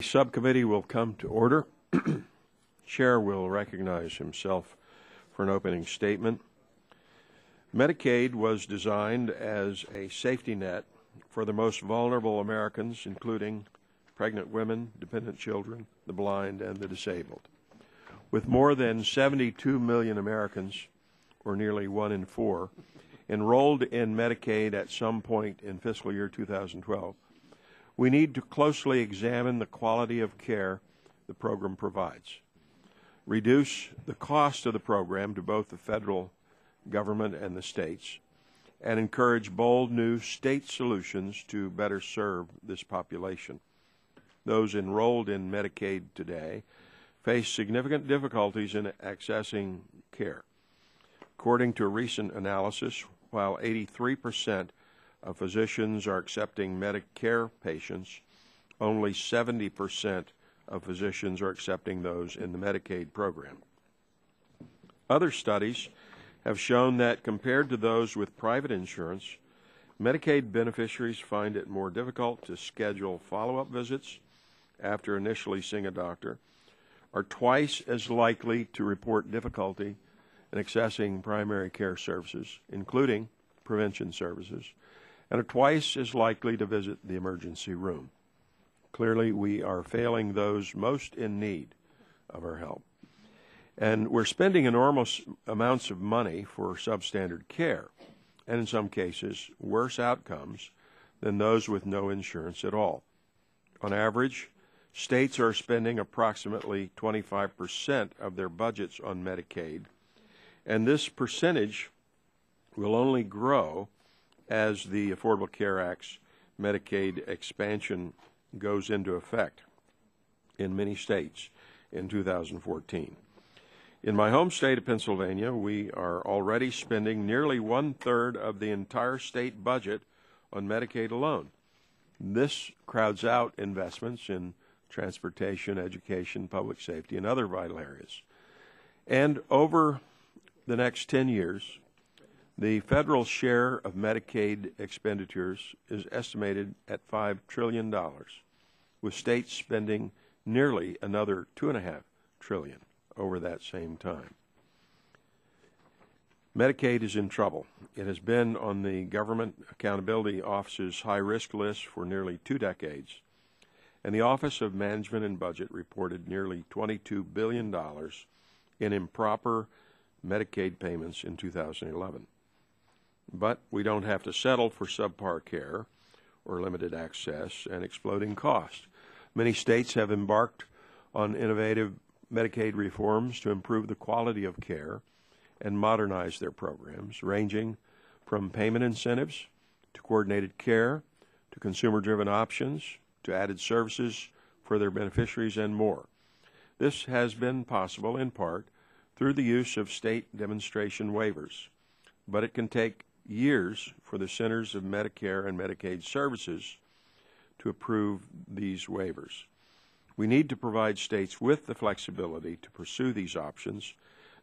Subcommittee will come to order. Chair will recognize himself for an opening statement. Medicaid was designed as a safety net for the most vulnerable Americans, including pregnant women, dependent children, the blind, and the disabled. With more than 72 million Americans, or nearly 1 in 4, enrolled in Medicaid at some point in fiscal year 2012, we need to closely examine the quality of care the program provides, reduce the cost of the program to both the federal government and the states, and encourage bold new state solutions to better serve this population. Those enrolled in Medicaid today face significant difficulties in accessing care. According to a recent analysis, while 83% of physicians are accepting Medicare patients, only 70% of physicians are accepting those in the Medicaid program. Other studies have shown that compared to those with private insurance, Medicaid beneficiaries find it more difficult to schedule follow-up visits after initially seeing a doctor, are twice as likely to report difficulty in accessing primary care services, including prevention services, and are twice as likely to visit the emergency room. Clearly, we are failing those most in need of our help. And we're spending enormous amounts of money for substandard care, and in some cases, worse outcomes than those with no insurance at all. On average, states are spending approximately 25% of their budgets on Medicaid, and this percentage will only grow as the Affordable Care Act's Medicaid expansion goes into effect in many states in 2014. In my home state of Pennsylvania, we are already spending nearly 1/3 of the entire state budget on Medicaid alone. This crowds out investments in transportation, education, public safety, and other vital areas. And over the next 10 years, the federal share of Medicaid expenditures is estimated at $5 trillion, with states spending nearly another $2.5 trillion over that same time. Medicaid is in trouble. It has been on the Government Accountability Office's high-risk list for nearly 2 decades, and the Office of Management and Budget reported nearly $22 billion in improper Medicaid payments in 2011. But we don't have to settle for subpar care or limited access and exploding cost. Many states have embarked on innovative Medicaid reforms to improve the quality of care and modernize their programs, ranging from payment incentives to coordinated care to consumer-driven options to added services for their beneficiaries and more. This has been possible in part through the use of state demonstration waivers, but it can take years for the Centers of Medicare and Medicaid Services to approve these waivers. We need to provide states with the flexibility to pursue these options,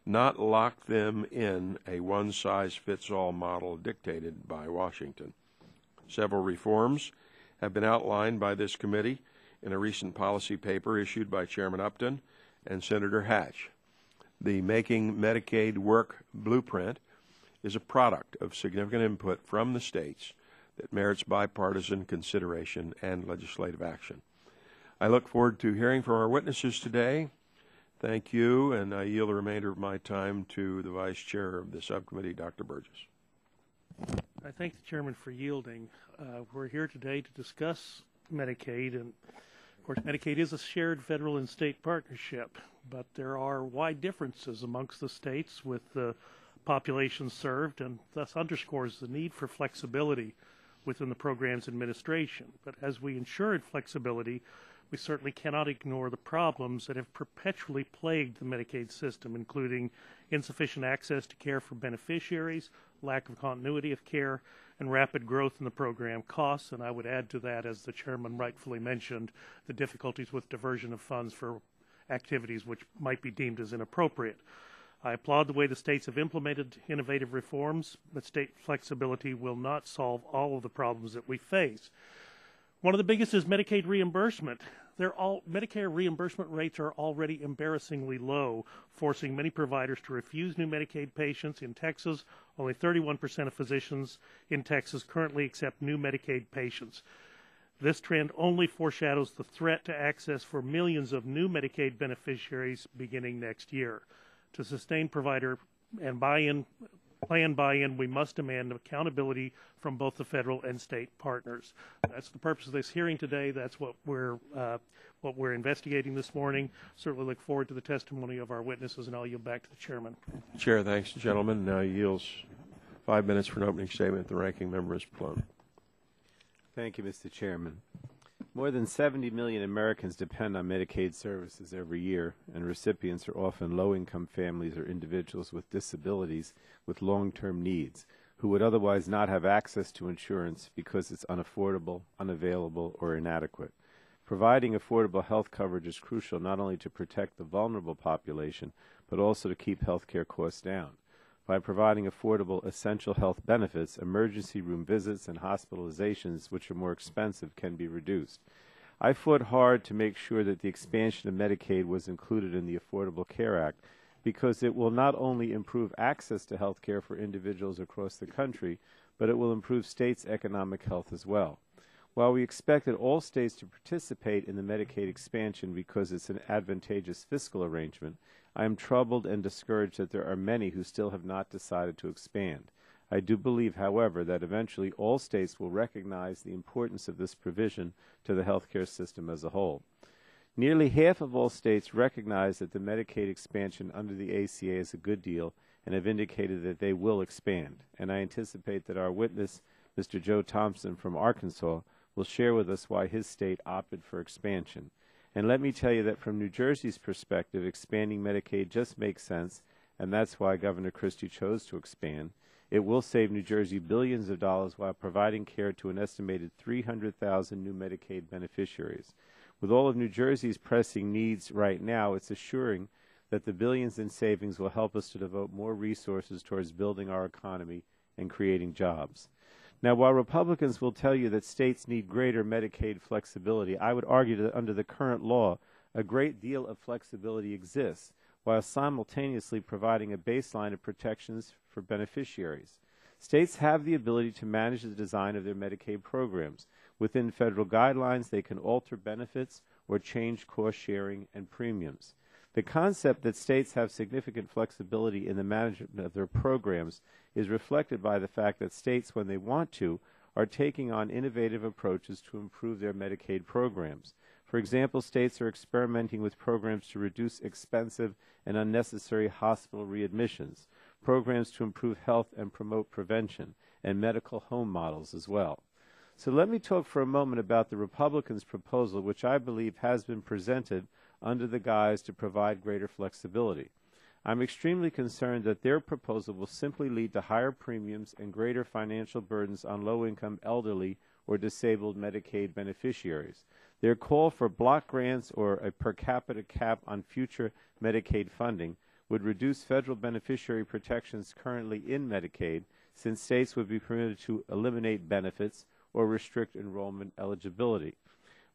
not lock them in a one-size-fits-all model dictated by Washington. Several reforms have been outlined by this committee in a recent policy paper issued by Chairman Upton and Senator Hatch. The Making Medicaid Work blueprint is a product of significant input from the states that merits bipartisan consideration and legislative action. I look forward to hearing from our witnesses today. Thank you, and I yield the remainder of my time to the Vice Chair of the subcommittee, Dr. Burgess. I thank the Chairman for yielding. We're here today to discuss Medicaid, and of course Medicaid is a shared federal and state partnership, but there are wide differences amongst the states with the population served, and thus underscores the need for flexibility within the program's administration. But as we ensure flexibility, we certainly cannot ignore the problems that have perpetually plagued the Medicaid system, including insufficient access to care for beneficiaries, lack of continuity of care, and rapid growth in the program costs. And I would add to that, as the Chairman rightfully mentioned, the difficulties with diversion of funds for activities which might be deemed as inappropriate. I applaud the way the states have implemented innovative reforms, but state flexibility will not solve all of the problems that we face. One of the biggest is Medicaid reimbursement. Medicare reimbursement rates are already embarrassingly low, forcing many providers to refuse new Medicaid patients. In Texas, only 31% of physicians in Texas currently accept new Medicaid patients. This trend only foreshadows the threat to access for millions of new Medicaid beneficiaries beginning next year. To sustain provider and plan buy-in, we must demand accountability from both the federal and state partners. That's the purpose of this hearing today. That's what we're investigating this morning. Certainly look forward to the testimony of our witnesses, and I'll yield back to the chairman. Chair, thanks, gentlemen. Now yields 5 minutes for an opening statement. The ranking member is Plone. Thank you, Mr. Chairman. More than 70 million Americans depend on Medicaid services every year, and recipients are often low-income families or individuals with disabilities with long-term needs who would otherwise not have access to insurance because it's unaffordable, unavailable, or inadequate. Providing affordable health coverage is crucial not only to protect the vulnerable population, but also to keep health care costs down. By providing affordable, essential health benefits, emergency room visits and hospitalizations, which are more expensive, can be reduced. I fought hard to make sure that the expansion of Medicaid was included in the Affordable Care Act because it will not only improve access to health care for individuals across the country, but it will improve states' economic health as well. While we expected all states to participate in the Medicaid expansion because it's an advantageous fiscal arrangement, I am troubled and discouraged that there are many who still have not decided to expand. I do believe, however, that eventually all states will recognize the importance of this provision to the healthcare system as a whole. Nearly half of all states recognize that the Medicaid expansion under the ACA is a good deal and have indicated that they will expand. And I anticipate that our witness, Mr. Joe Thompson from Arkansas, will share with us why his state opted for expansion. And let me tell you that from New Jersey's perspective, expanding Medicaid just makes sense, and that's why Governor Christie chose to expand. It will save New Jersey billions of dollars while providing care to an estimated 300,000 new Medicaid beneficiaries. With all of New Jersey's pressing needs right now, it's assuring that the billions in savings will help us to devote more resources towards building our economy and creating jobs. Now, while Republicans will tell you that states need greater Medicaid flexibility, I would argue that under the current law, a great deal of flexibility exists, while simultaneously providing a baseline of protections for beneficiaries. States have the ability to manage the design of their Medicaid programs. Within federal guidelines, they can alter benefits or change cost sharing and premiums. The concept that states have significant flexibility in the management of their programs is reflected by the fact that states, when they want to, are taking on innovative approaches to improve their Medicaid programs. For example, states are experimenting with programs to reduce expensive and unnecessary hospital readmissions, programs to improve health and promote prevention, and medical home models as well. So let me talk for a moment about the Republicans' proposal, which I believe has been presented under the guise to provide greater flexibility. I'm extremely concerned that their proposal will simply lead to higher premiums and greater financial burdens on low-income elderly or disabled Medicaid beneficiaries. Their call for block grants or a per capita cap on future Medicaid funding would reduce federal beneficiary protections currently in Medicaid, since states would be permitted to eliminate benefits or restrict enrollment eligibility.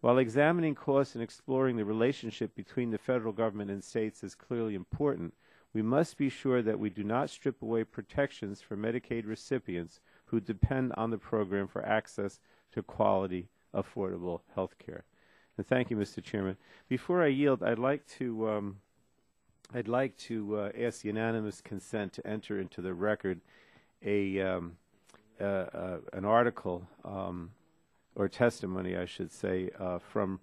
While examining costs and exploring the relationship between the federal government and states is clearly important, we must be sure that we do not strip away protections for Medicaid recipients who depend on the program for access to quality, affordable health care. And thank you, Mr. Chairman. Before I yield, I'd like to ask unanimous consent to enter into the record an article or testimony, I should say, from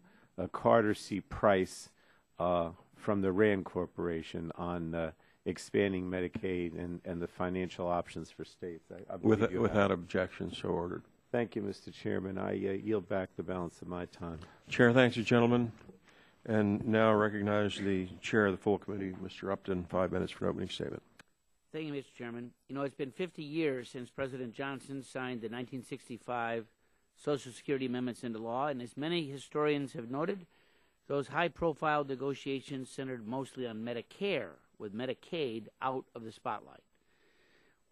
Carter C. Price from the RAND Corporation on expanding Medicaid and the financial options for states. Without objection, so ordered. Thank you, Mr. Chairman. I yield back the balance of my time. Chair, thanks you, gentlemen. And now recognize the chair of the full committee, Mr. Upton, 5 minutes for an opening statement. Thank you, Mr. Chairman. You know, it's been 50 years since President Johnson signed the 1965 Social Security amendments into law, and as many historians have noted, those high-profile negotiations centered mostly on Medicare, with Medicaid out of the spotlight.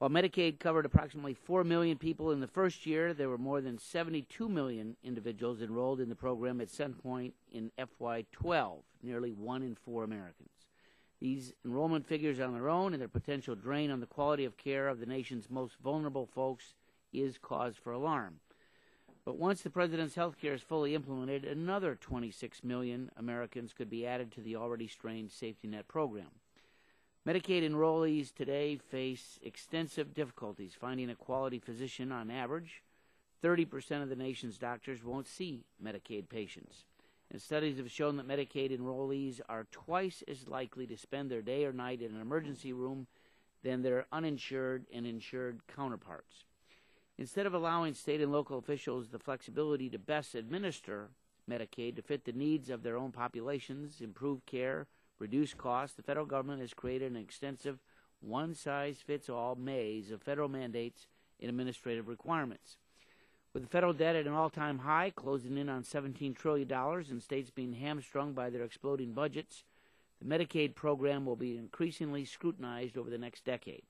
While Medicaid covered approximately 4 million people in the first year, there were more than 72 million individuals enrolled in the program at some point in FY12, nearly 1 in 4 Americans. These enrollment figures on their own and their potential drain on the quality of care of the nation's most vulnerable folks is cause for alarm. But once the President's health care is fully implemented, another 26 million Americans could be added to the already strained safety net program. Medicaid enrollees today face extensive difficulties finding a quality physician. On average, 30% of the nation's doctors won't see Medicaid patients. And studies have shown that Medicaid enrollees are twice as likely to spend their day or night in an emergency room than their uninsured and insured counterparts. Instead of allowing state and local officials the flexibility to best administer Medicaid to fit the needs of their own populations, improve care, reduce costs, the federal government has created an extensive one-size-fits-all maze of federal mandates and administrative requirements. With the federal debt at an all-time high, closing in on $17 trillion, and states being hamstrung by their exploding budgets, the Medicaid program will be increasingly scrutinized over the next decade.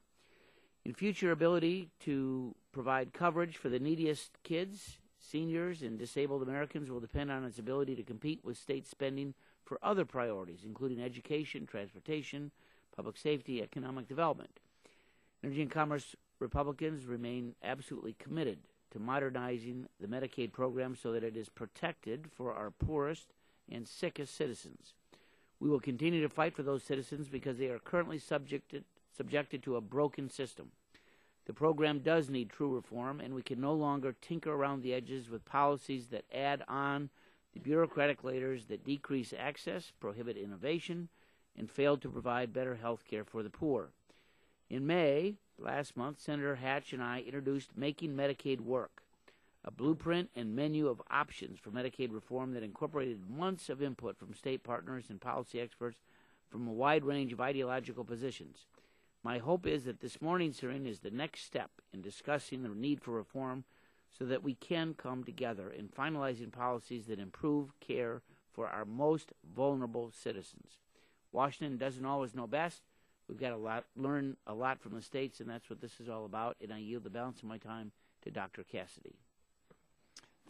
In future, ability to provide coverage for the neediest kids, seniors, and disabled Americans will depend on its ability to compete with state spending for other priorities, including education, transportation, public safety, economic development. Energy and Commerce Republicans remain absolutely committed to modernizing the Medicaid program so that it is protected for our poorest and sickest citizens. We will continue to fight for those citizens because they are currently subjected to a broken system. The program does need true reform, and we can no longer tinker around the edges with policies that add on the bureaucratic layers that decrease access, prohibit innovation, and fail to provide better health care for the poor. In May, last month, Senator Hatch and I introduced Making Medicaid Work, a blueprint and menu of options for Medicaid reform that incorporated months of input from state partners and policy experts from a wide range of ideological positions. My hope is that this morning's hearing is the next step in discussing the need for reform so that we can come together in finalizing policies that improve care for our most vulnerable citizens. Washington doesn't always know best. We've got to learn a lot from the states, and that's what this is all about, and I yield the balance of my time to Dr. Cassidy.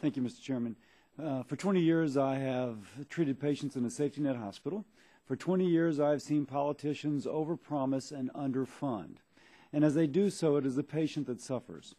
Thank you, Mr. Chairman. For 20 years, I have treated patients in a safety net hospital. For 20 years, I've seen politicians overpromise and underfund. And as they do so, it is the patient that suffers.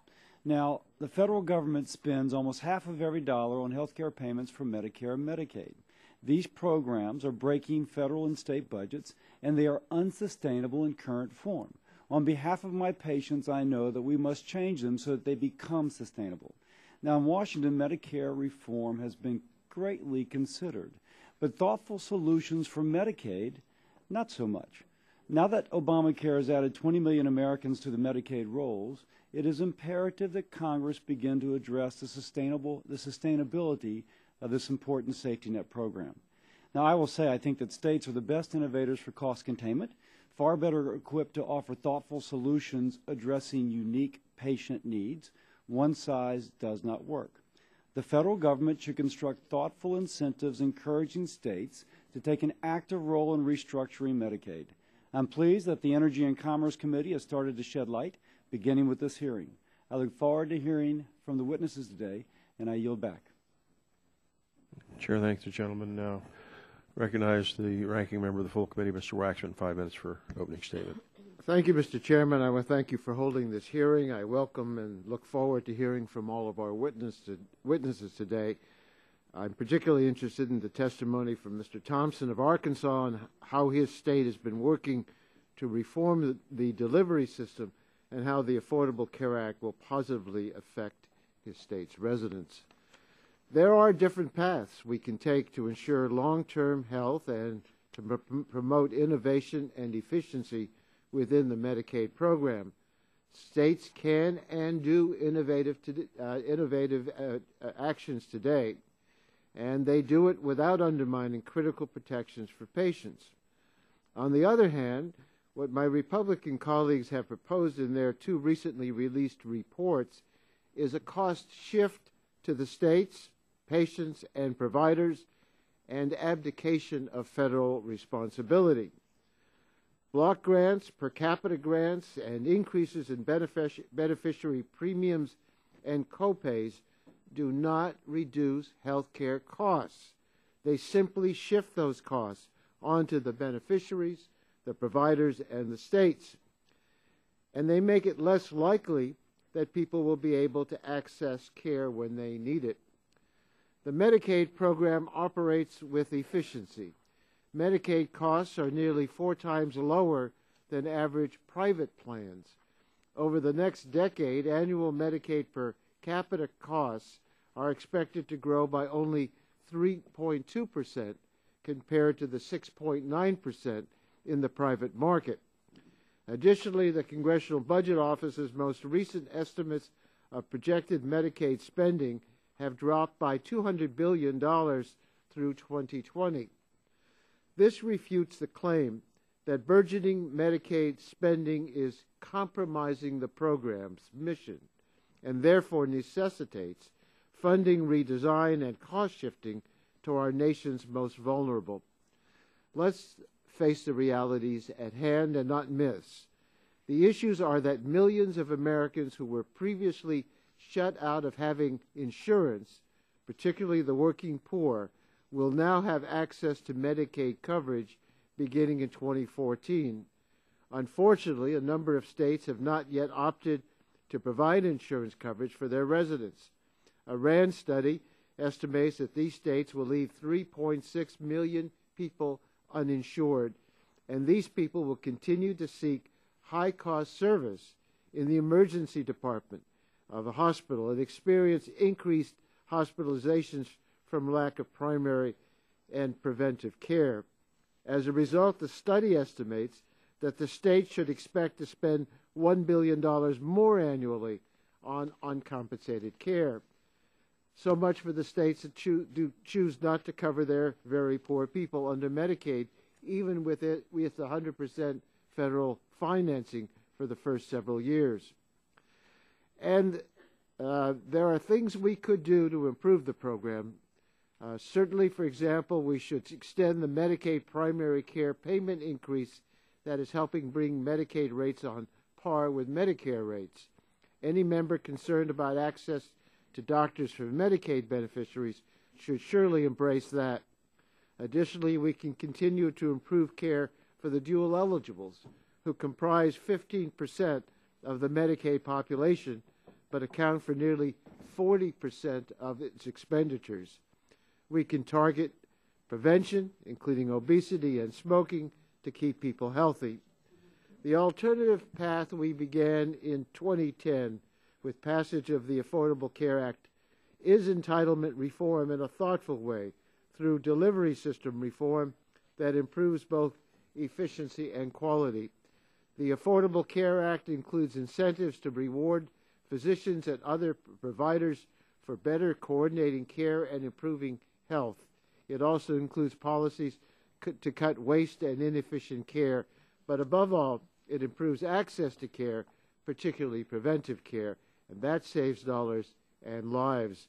Now, the federal government spends almost half of every dollar on health care payments for Medicare and Medicaid. These programs are breaking federal and state budgets, and they are unsustainable in current form. On behalf of my patients, I know that we must change them so that they become sustainable. Now, in Washington, Medicare reform has been greatly considered, but thoughtful solutions for Medicaid, not so much. Now that Obamacare has added 20 million Americans to the Medicaid rolls, it is imperative that Congress begin to address the sustainability of this important safety net program. Now, I will say I think that states are the best innovators for cost containment, far better equipped to offer thoughtful solutions addressing unique patient needs. One size does not work. The federal government should construct thoughtful incentives encouraging states to take an active role in restructuring Medicaid. I'm pleased that the Energy and Commerce Committee has started to shed light, beginning with this hearing. I look forward to hearing from the witnesses today, and I yield back. Chair thanks the gentleman. Now recognize the ranking member of the full committee, Mr. Waxman, 5 minutes for opening statement. Thank you, Mr. Chairman. I want to thank you for holding this hearing. I welcome and look forward to hearing from all of our witnesses today. I'm particularly interested in the testimony from Mr. Thompson of Arkansas on how his state has been working to reform the delivery system and how the Affordable Care Act will positively affect his state's residents. There are different paths we can take to ensure long-term health and to promote innovation and efficiency within the Medicaid program. States can and do innovative actions today, and they do it without undermining critical protections for patients. On the other hand, what my Republican colleagues have proposed in their two recently released reports is a cost shift to the states, patients, and providers, and abdication of federal responsibility. Block grants, per capita grants, and increases in beneficiary premiums and copays do not reduce health care costs. They simply shift those costs onto the beneficiaries, the providers, and the states. And they make it less likely that people will be able to access care when they need it. The Medicaid program operates with efficiency. Medicaid costs are nearly 4 times lower than average private plans. Over the next decade, annual Medicaid per capita costs are expected to grow by only 3.2% compared to the 6.9% in the private market. Additionally, the Congressional Budget Office's most recent estimates of projected Medicaid spending have dropped by $200 billion through 2020. This refutes the claim that burgeoning Medicaid spending is compromising the program's mission and therefore necessitates funding redesign and cost shifting to our nation's most vulnerable. Let's face the realities at hand and not miss. The issues are that millions of Americans who were previously shut out of having insurance, particularly the working poor, will now have access to Medicaid coverage beginning in 2014. Unfortunately, a number of states have not yet opted to provide insurance coverage for their residents. A RAND study estimates that these states will leave 3.6 million people uninsured, and these people will continue to seek high-cost service in the emergency department of a hospital and experience increased hospitalizations from lack of primary and preventive care. As a result, the study estimates that the state should expect to spend $1 billion more annually on uncompensated care. So much for the states that choose not to cover their very poor people under Medicaid, even with 100% federal financing for the first several years. And there are things we could do to improve the program. Certainly, for example, we should extend the Medicaid primary care payment increase that is helping bring Medicaid rates on par with Medicare rates. Any member concerned about access to doctors for Medicaid beneficiaries should surely embrace that. Additionally, we can continue to improve care for the dual eligibles, who comprise 15% of the Medicaid population, but account for nearly 40% of its expenditures. We can target prevention, including obesity and smoking, to keep people healthy. The alternative path we began in 2010 with passage of the Affordable Care Act is entitlement reform in a thoughtful way through delivery system reform that improves both efficiency and quality. The Affordable Care Act includes incentives to reward physicians and other providers for better coordinating care and improving health. It also includes policies to cut waste and inefficient care, but above all, it improves access to care, particularly preventive care, and that saves dollars and lives.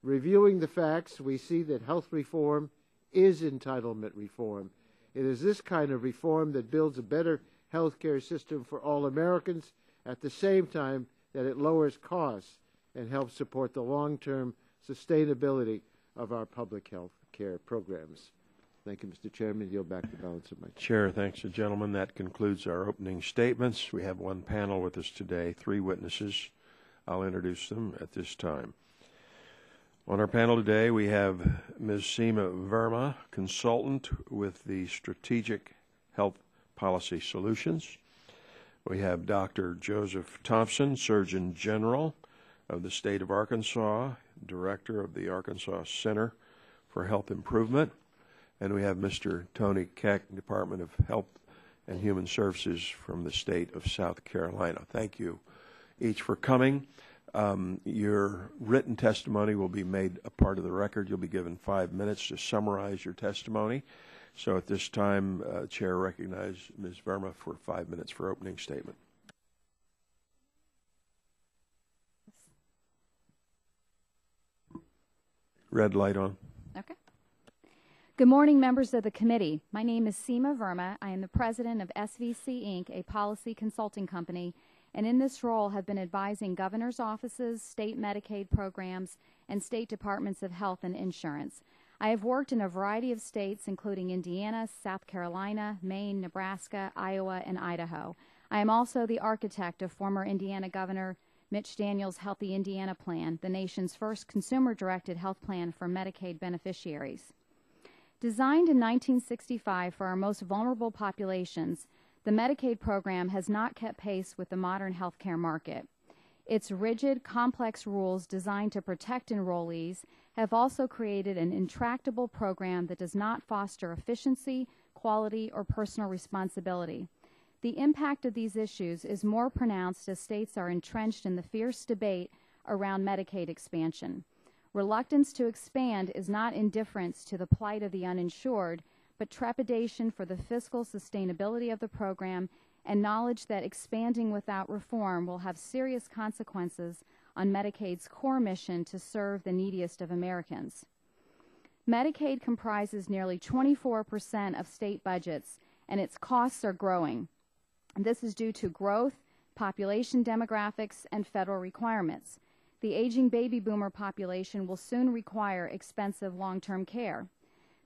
Reviewing the facts, we see that health reform is entitlement reform. It is this kind of reform that builds a better health care system for all Americans at the same time that it lowers costs and helps support the long-term sustainability of our public health care programs. Thank you, Mr. Chairman. Yield back the balance of my time. Chair, thanks, gentlemen. That concludes our opening statements. We have one panel with us today, 3 witnesses. I'll introduce them at this time. On our panel today, we have Ms. Seema Verma, consultant with the Strategic Health Policy Solutions. We have Dr. Joseph Thompson, Surgeon General of the State of Arkansas, Director of the Arkansas Center for Health Improvement. And we have Mr. Tony Keck, Department of Health and Human Services from the state of South Carolina. Thank you each for coming. Your written testimony will be made a part of the record. You'll be given 5 minutes to summarize your testimony. So at this time, Chair recognizes Ms. Verma for 5 minutes for opening statement. Red light on. Okay. Good morning, members of the committee. My name is Seema Verma. I am the president of SVC Inc., a policy consulting company, and in this role have been advising governor's offices, state Medicaid programs, and state departments of health and insurance. I have worked in a variety of states, including Indiana, South Carolina, Maine, Nebraska, Iowa, and Idaho. I am also the architect of former Indiana Governor Mitch Daniels' Healthy Indiana Plan, the nation's first consumer-directed health plan for Medicaid beneficiaries. Designed in 1965 for our most vulnerable populations, the Medicaid program has not kept pace with the modern healthcare market. Its rigid, complex rules designed to protect enrollees have also created an intractable program that does not foster efficiency, quality, or personal responsibility. The impact of these issues is more pronounced as states are entrenched in the fierce debate around Medicaid expansion. Reluctance to expand is not indifference to the plight of the uninsured, but trepidation for the fiscal sustainability of the program and knowledge that expanding without reform will have serious consequences on Medicaid's core mission to serve the neediest of Americans. Medicaid comprises nearly 24% of state budgets, and its costs are growing. This is due to growth, population demographics, and federal requirements. The aging baby boomer population will soon require expensive long-term care.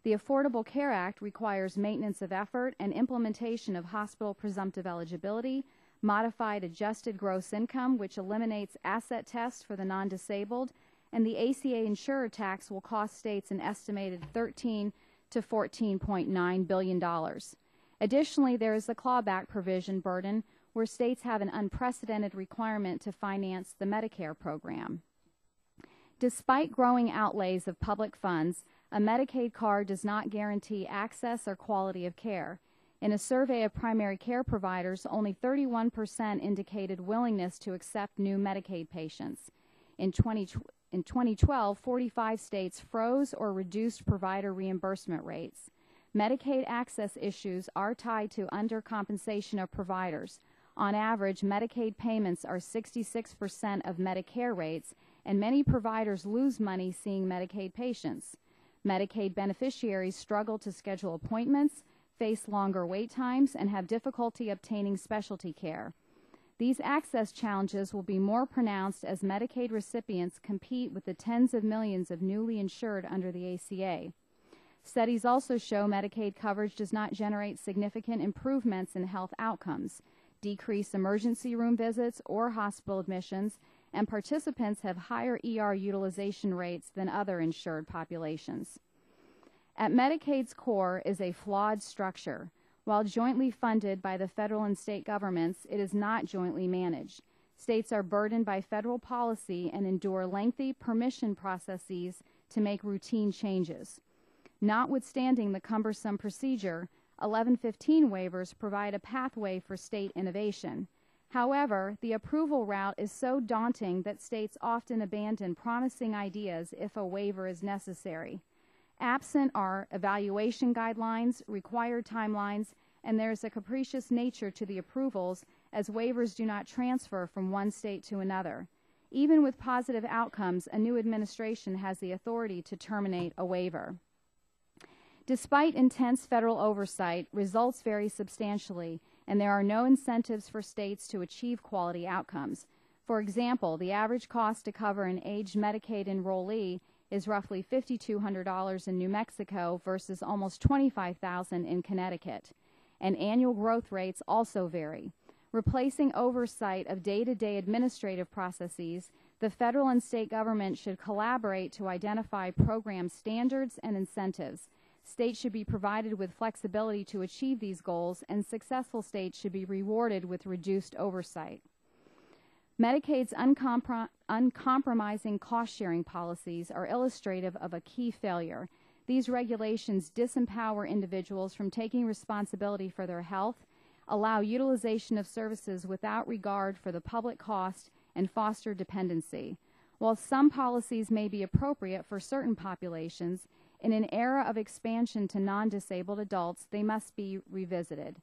The Affordable Care Act requires maintenance of effort and implementation of hospital presumptive eligibility, modified adjusted gross income, which eliminates asset tests for the non-disabled, and the ACA insurer tax will cost states an estimated $13 to $14.9 billion. Additionally, there is the clawback provision burden where states have an unprecedented requirement to finance the Medicare program. Despite growing outlays of public funds, a Medicaid card does not guarantee access or quality of care. In a survey of primary care providers, only 31% indicated willingness to accept new Medicaid patients. In 2012, 45 states froze or reduced provider reimbursement rates. Medicaid access issues are tied to undercompensation of providers. On average, Medicaid payments are 66% of Medicare rates, and many providers lose money seeing Medicaid patients. Medicaid beneficiaries struggle to schedule appointments, face longer wait times, and have difficulty obtaining specialty care. These access challenges will be more pronounced as Medicaid recipients compete with the tens of millions of newly insured under the ACA. Studies also show Medicaid coverage does not generate significant improvements in health outcomes, decrease emergency room visits or hospital admissions, and participants have higher ER utilization rates than other insured populations. At Medicaid's core is a flawed structure. While jointly funded by the federal and state governments, it is not jointly managed. States are burdened by federal policy and endure lengthy permission processes to make routine changes. Notwithstanding the cumbersome procedure, 1115 waivers provide a pathway for state innovation. However, the approval route is so daunting that states often abandon promising ideas if a waiver is necessary. Absent are evaluation guidelines, required timelines, and there is a capricious nature to the approvals as waivers do not transfer from one state to another. Even with positive outcomes, a new administration has the authority to terminate a waiver. Despite intense federal oversight, results vary substantially, and there are no incentives for states to achieve quality outcomes. For example, the average cost to cover an aged Medicaid enrollee is roughly $5,200 in New Mexico versus almost $25,000 in Connecticut. And annual growth rates also vary. Replacing oversight of day-to-day administrative processes, the federal and state government should collaborate to identify program standards and incentives. States should be provided with flexibility to achieve these goals, and successful states should be rewarded with reduced oversight. Medicaid's uncompromising cost-sharing policies are illustrative of a key failure. These regulations disempower individuals from taking responsibility for their health, allow utilization of services without regard for the public cost, and foster dependency. While some policies may be appropriate for certain populations, in an era of expansion to non-disabled adults, they must be revisited.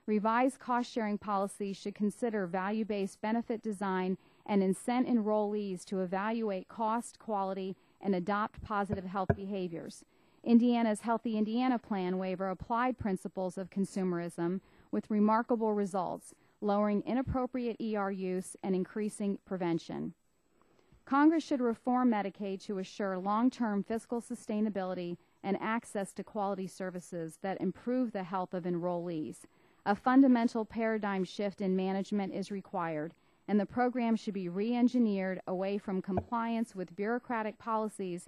Revised cost-sharing policies should consider value-based benefit design and incent enrollees to evaluate cost, quality, and adopt positive health behaviors. Indiana's Healthy Indiana Plan waiver applied principles of consumerism with remarkable results, lowering inappropriate ER use and increasing prevention. Congress should reform Medicaid to assure long-term fiscal sustainability and access to quality services that improve the health of enrollees. A fundamental paradigm shift in management is required, and the program should be re-engineered away from compliance with bureaucratic policies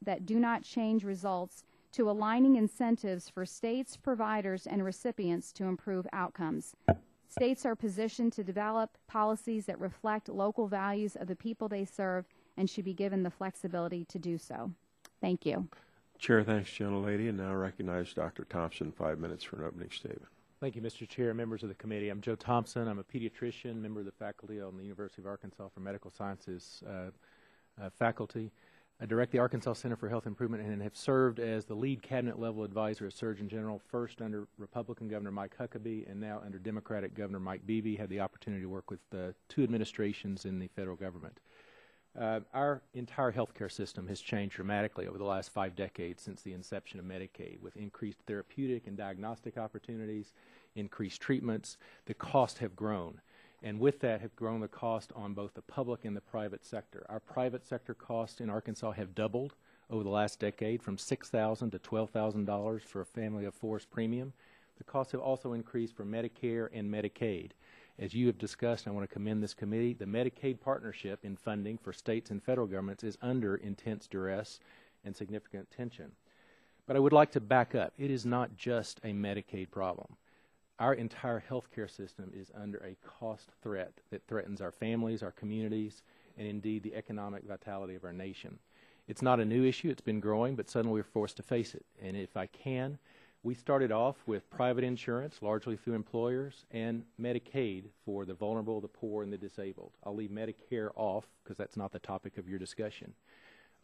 that do not change results to aligning incentives for states, providers, and recipients to improve outcomes. States are positioned to develop policies that reflect local values of the people they serve and should be given the flexibility to do so. Thank you. Chair thanks, gentlelady, and now I recognize Dr. Thompson, 5 minutes for an opening statement. Thank you, Mr. Chair, members of the committee. I'm Joe Thompson. I'm a pediatrician, member of the faculty on the University of Arkansas for Medical Sciences faculty. I direct the Arkansas Center for Health Improvement and have served as the lead cabinet-level advisor of Surgeon General, first under Republican Governor Mike Huckabee and now under Democratic Governor Mike Beebe. Had the opportunity to work with two administrations in the federal government. Our entire healthcare system has changed dramatically over the last 5 decades since the inception of Medicaid, with increased therapeutic and diagnostic opportunities, increased treatments. The costs have grown. And with that have grown the cost on both the public and the private sector. Our private sector costs in Arkansas have doubled over the last decade, from $6,000 to $12,000 for a family of 4's premium. The costs have also increased for Medicare and Medicaid. As you have discussed, and I want to commend this committee, the Medicaid partnership in funding for states and federal governments is under intense duress and significant tension. But I would like to back up. It is not just a Medicaid problem. Our entire healthcare system is under a cost threat that threatens our families, our communities, and indeed the economic vitality of our nation. It's not a new issue. It's been growing, but suddenly we're forced to face it. And if I can, we started off with private insurance, largely through employers, and Medicaid for the vulnerable, the poor, and the disabled. I'll leave Medicare off because that's not the topic of your discussion.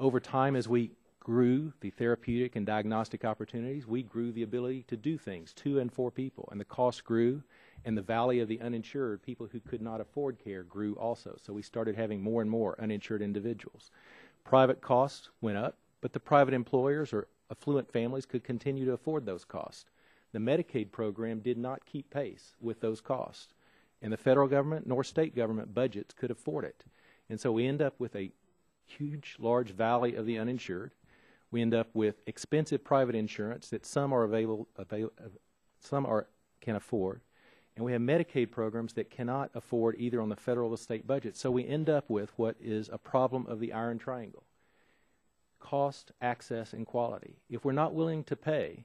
Over time, as we grew the therapeutic and diagnostic opportunities, we grew the ability to do things to and for people, and the cost grew, and the valley of the uninsured, people who could not afford care, grew also. So we started having more and more uninsured individuals. Private costs went up, but the private employers or affluent families could continue to afford those costs. The Medicaid program did not keep pace with those costs, and the federal government nor state government budgets could afford it. And so we end up with a huge, large valley of the uninsured. We end up with expensive private insurance that some can afford, and we have Medicaid programs that cannot afford either on the federal or state budget. So we end up with what is a problem of the iron triangle: cost, access, and quality. If we're not willing to pay,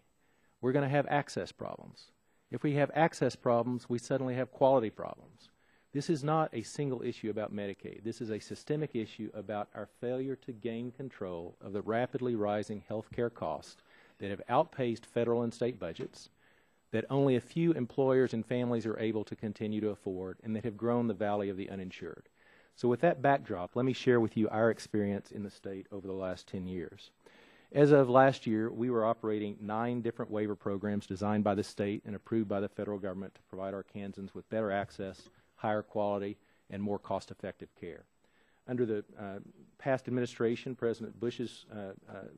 we're going to have access problems. If we have access problems, we suddenly have quality problems. This is not a single issue about Medicaid. This is a systemic issue about our failure to gain control of the rapidly rising health care costs that have outpaced federal and state budgets, that only a few employers and families are able to continue to afford, and that have grown the valley of the uninsured. So with that backdrop, let me share with you our experience in the state over the last 10 years. As of last year, we were operating 9 different waiver programs designed by the state and approved by the federal government to provide Arkansans with better access, higher quality, and more cost-effective care. Under the past administration, President Bush's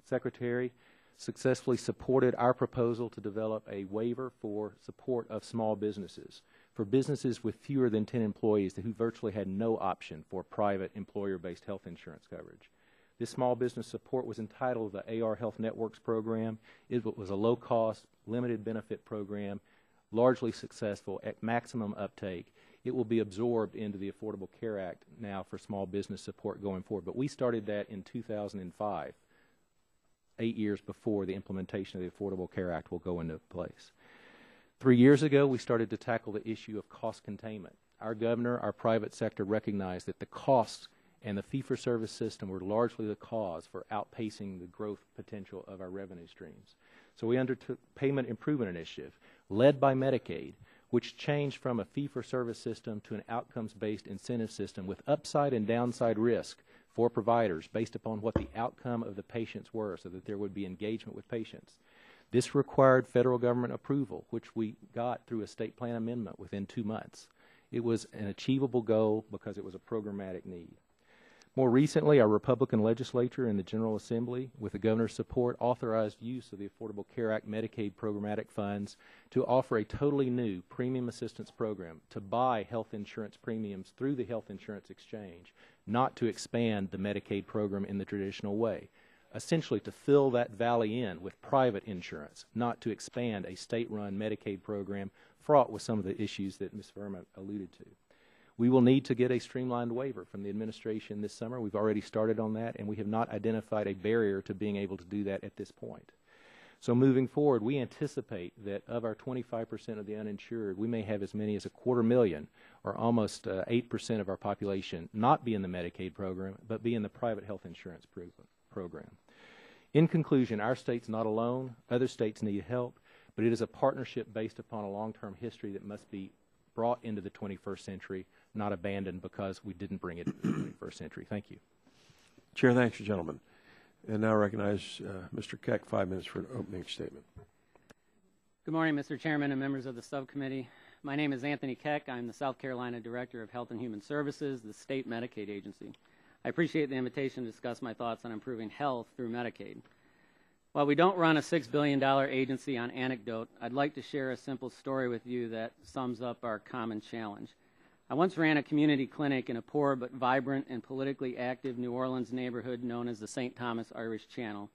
secretary successfully supported our proposal to develop a waiver for support of small businesses, for businesses with fewer than 10 employees who virtually had no option for private employer-based health insurance coverage. This small business support was entitled the AR Health Networks program. It was a low-cost, limited benefit program, largely successful at maximum uptake. It will be absorbed into the Affordable Care Act now for small business support going forward. But we started that in 2005, 8 years before the implementation of the Affordable Care Act will go into place. 3 years ago, we started to tackle the issue of cost containment. Our governor, our private sector recognized that the costs and the fee-for-service system were largely the cause for outpacing the growth potential of our revenue streams. So we undertook Payment Improvement Initiative, led by Medicaid, which changed from a fee-for-service system to an outcomes-based incentive system with upside and downside risk for providers based upon what the outcome of the patients were, so that there would be engagement with patients. This required federal government approval, which we got through a state plan amendment within 2 months. It was an achievable goal because it was a programmatic need. More recently, our Republican legislature and the General Assembly, with the governor's support, authorized use of the Affordable Care Act Medicaid programmatic funds to offer a totally new premium assistance program to buy health insurance premiums through the health insurance exchange, not to expand the Medicaid program in the traditional way. Essentially to fill that valley in with private insurance, not to expand a state-run Medicaid program fraught with some of the issues that Ms. Verma alluded to. We will need to get a streamlined waiver from the administration this summer. We've already started on that, and we have not identified a barrier to being able to do that at this point. So moving forward, we anticipate that of our 25% of the uninsured, we may have as many as 250,000, or almost 8% of our population, not be in the Medicaid program, but be in the private health insurance program. In conclusion, our state's not alone. Other states need help, but it is a partnership based upon a long-term history that must be brought into the 21st century, not abandoned because we didn't bring it into the 21st century. Thank you. Chair, thanks, gentlemen. And now I recognize Mr. Keck, 5 minutes for an opening statement. Good morning, Mr. Chairman and members of the subcommittee. My name is Anthony Keck. I'm the South Carolina Director of Health and Human Services, the state Medicaid agency. I appreciate the invitation to discuss my thoughts on improving health through Medicaid. While we don't run a $6 billion agency on anecdote, I'd like to share a simple story with you that sums up our common challenge. I once ran a community clinic in a poor but vibrant and politically active New Orleans neighborhood known as the St. Thomas Irish Channel.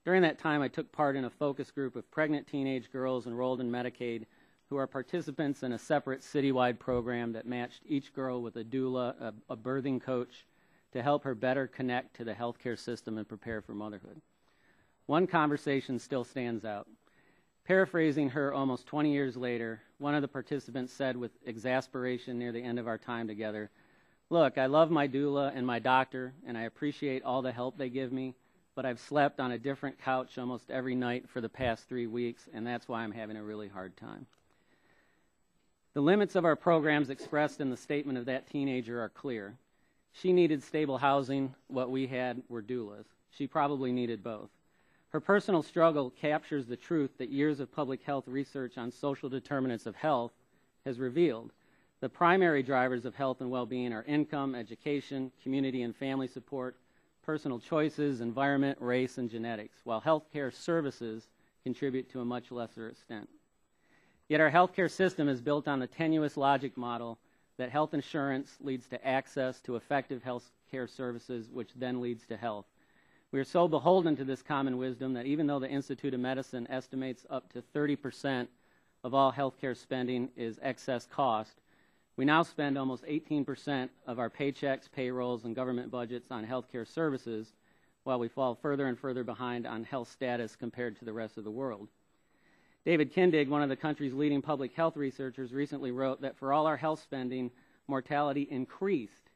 During that time, I took part in a focus group of pregnant teenage girls enrolled in Medicaid who are participants in a separate citywide program that matched each girl with a doula, a birthing coach, to help her better connect to the healthcare system and prepare for motherhood. One conversation still stands out. Paraphrasing her almost 20 years later, one of the participants said with exasperation near the end of our time together, "Look, I love my doula and my doctor, and I appreciate all the help they give me, but I've slept on a different couch almost every night for the past 3 weeks, and that's why I'm having a really hard time." The limits of our programs expressed in the statement of that teenager are clear. She needed stable housing. What we had were doulas. She probably needed both. Her personal struggle captures the truth that years of public health research on social determinants of health has revealed. The primary drivers of health and well-being are income, education, community and family support, personal choices, environment, race, and genetics, while healthcare services contribute to a much lesser extent. Yet our healthcare system is built on the tenuous logic model that health insurance leads to access to effective health care services, which then leads to health. We are so beholden to this common wisdom that even though the Institute of Medicine estimates up to 30% of all healthcare spending is excess cost, we now spend almost 18% of our paychecks, payrolls, and government budgets on healthcare services, while we fall further and further behind on health status compared to the rest of the world. David Kindig, one of the country's leading public health researchers, recently wrote that for all our health spending, mortality increased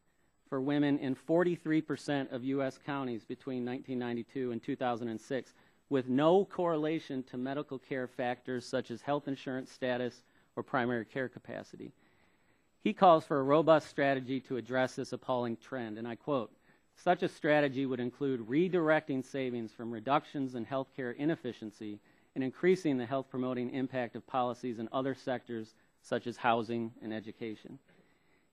for women in 43% of U.S. counties between 1992 and 2006, with no correlation to medical care factors such as health insurance status or primary care capacity. He calls for a robust strategy to address this appalling trend, and I quote, "Such a strategy would include redirecting savings from reductions in healthcare inefficiency and increasing the health-promoting impact of policies in other sectors such as housing and education."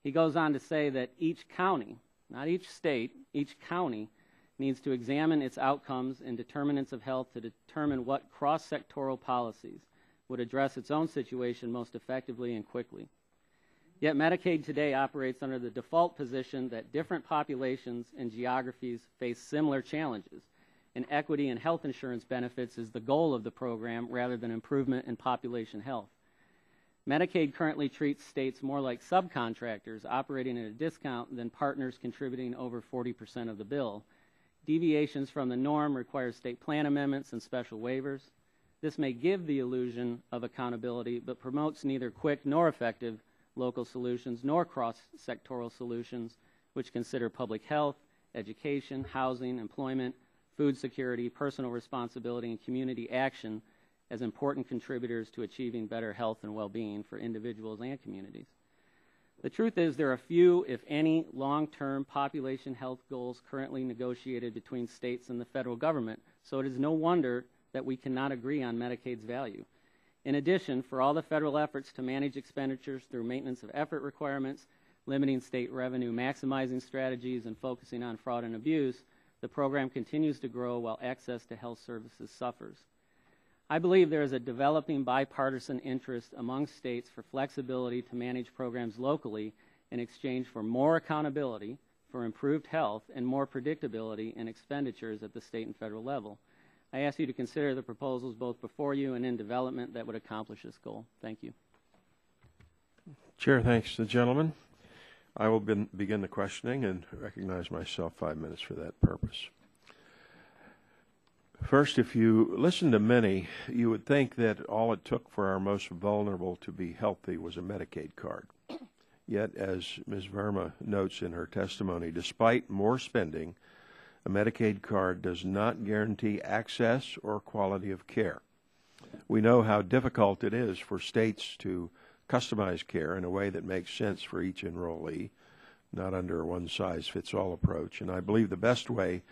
He goes on to say that each county, not each state, each county needs to examine its outcomes and determinants of health to determine what cross-sectoral policies would address its own situation most effectively and quickly. Yet Medicaid today operates under the default position that different populations and geographies face similar challenges, and equity in health insurance benefits is the goal of the program rather than improvement in population health. Medicaid currently treats states more like subcontractors operating at a discount than partners contributing over 40% of the bill. Deviations from the norm require state plan amendments and special waivers. This may give the illusion of accountability, but promotes neither quick nor effective local solutions nor cross-sectoral solutions which consider public health, education, housing, employment, food security, personal responsibility, and community action as important contributors to achieving better health and well-being for individuals and communities. The truth is there are few, if any, long-term population health goals currently negotiated between states and the federal government, so it is no wonder that we cannot agree on Medicaid's value. In addition, for all the federal efforts to manage expenditures through maintenance of effort requirements, limiting state revenue maximizing strategies, and focusing on fraud and abuse, the program continues to grow while access to health services suffers. I believe there is a developing bipartisan interest among states for flexibility to manage programs locally in exchange for more accountability, for improved health, and more predictability in expenditures at the state and federal level. I ask you to consider the proposals both before you and in development that would accomplish this goal. Thank you. Chair thanks the gentleman. I will begin the questioning and recognize myself 5 minutes for that purpose. First, if you listen to many, you would think that all it took for our most vulnerable to be healthy was a Medicaid card. Yet, as Ms. Verma notes in her testimony, despite more spending, a Medicaid card does not guarantee access or quality of care. We know how difficult it is for states to customize care in a way that makes sense for each enrollee, not under a one-size-fits-all approach. And I believe the best way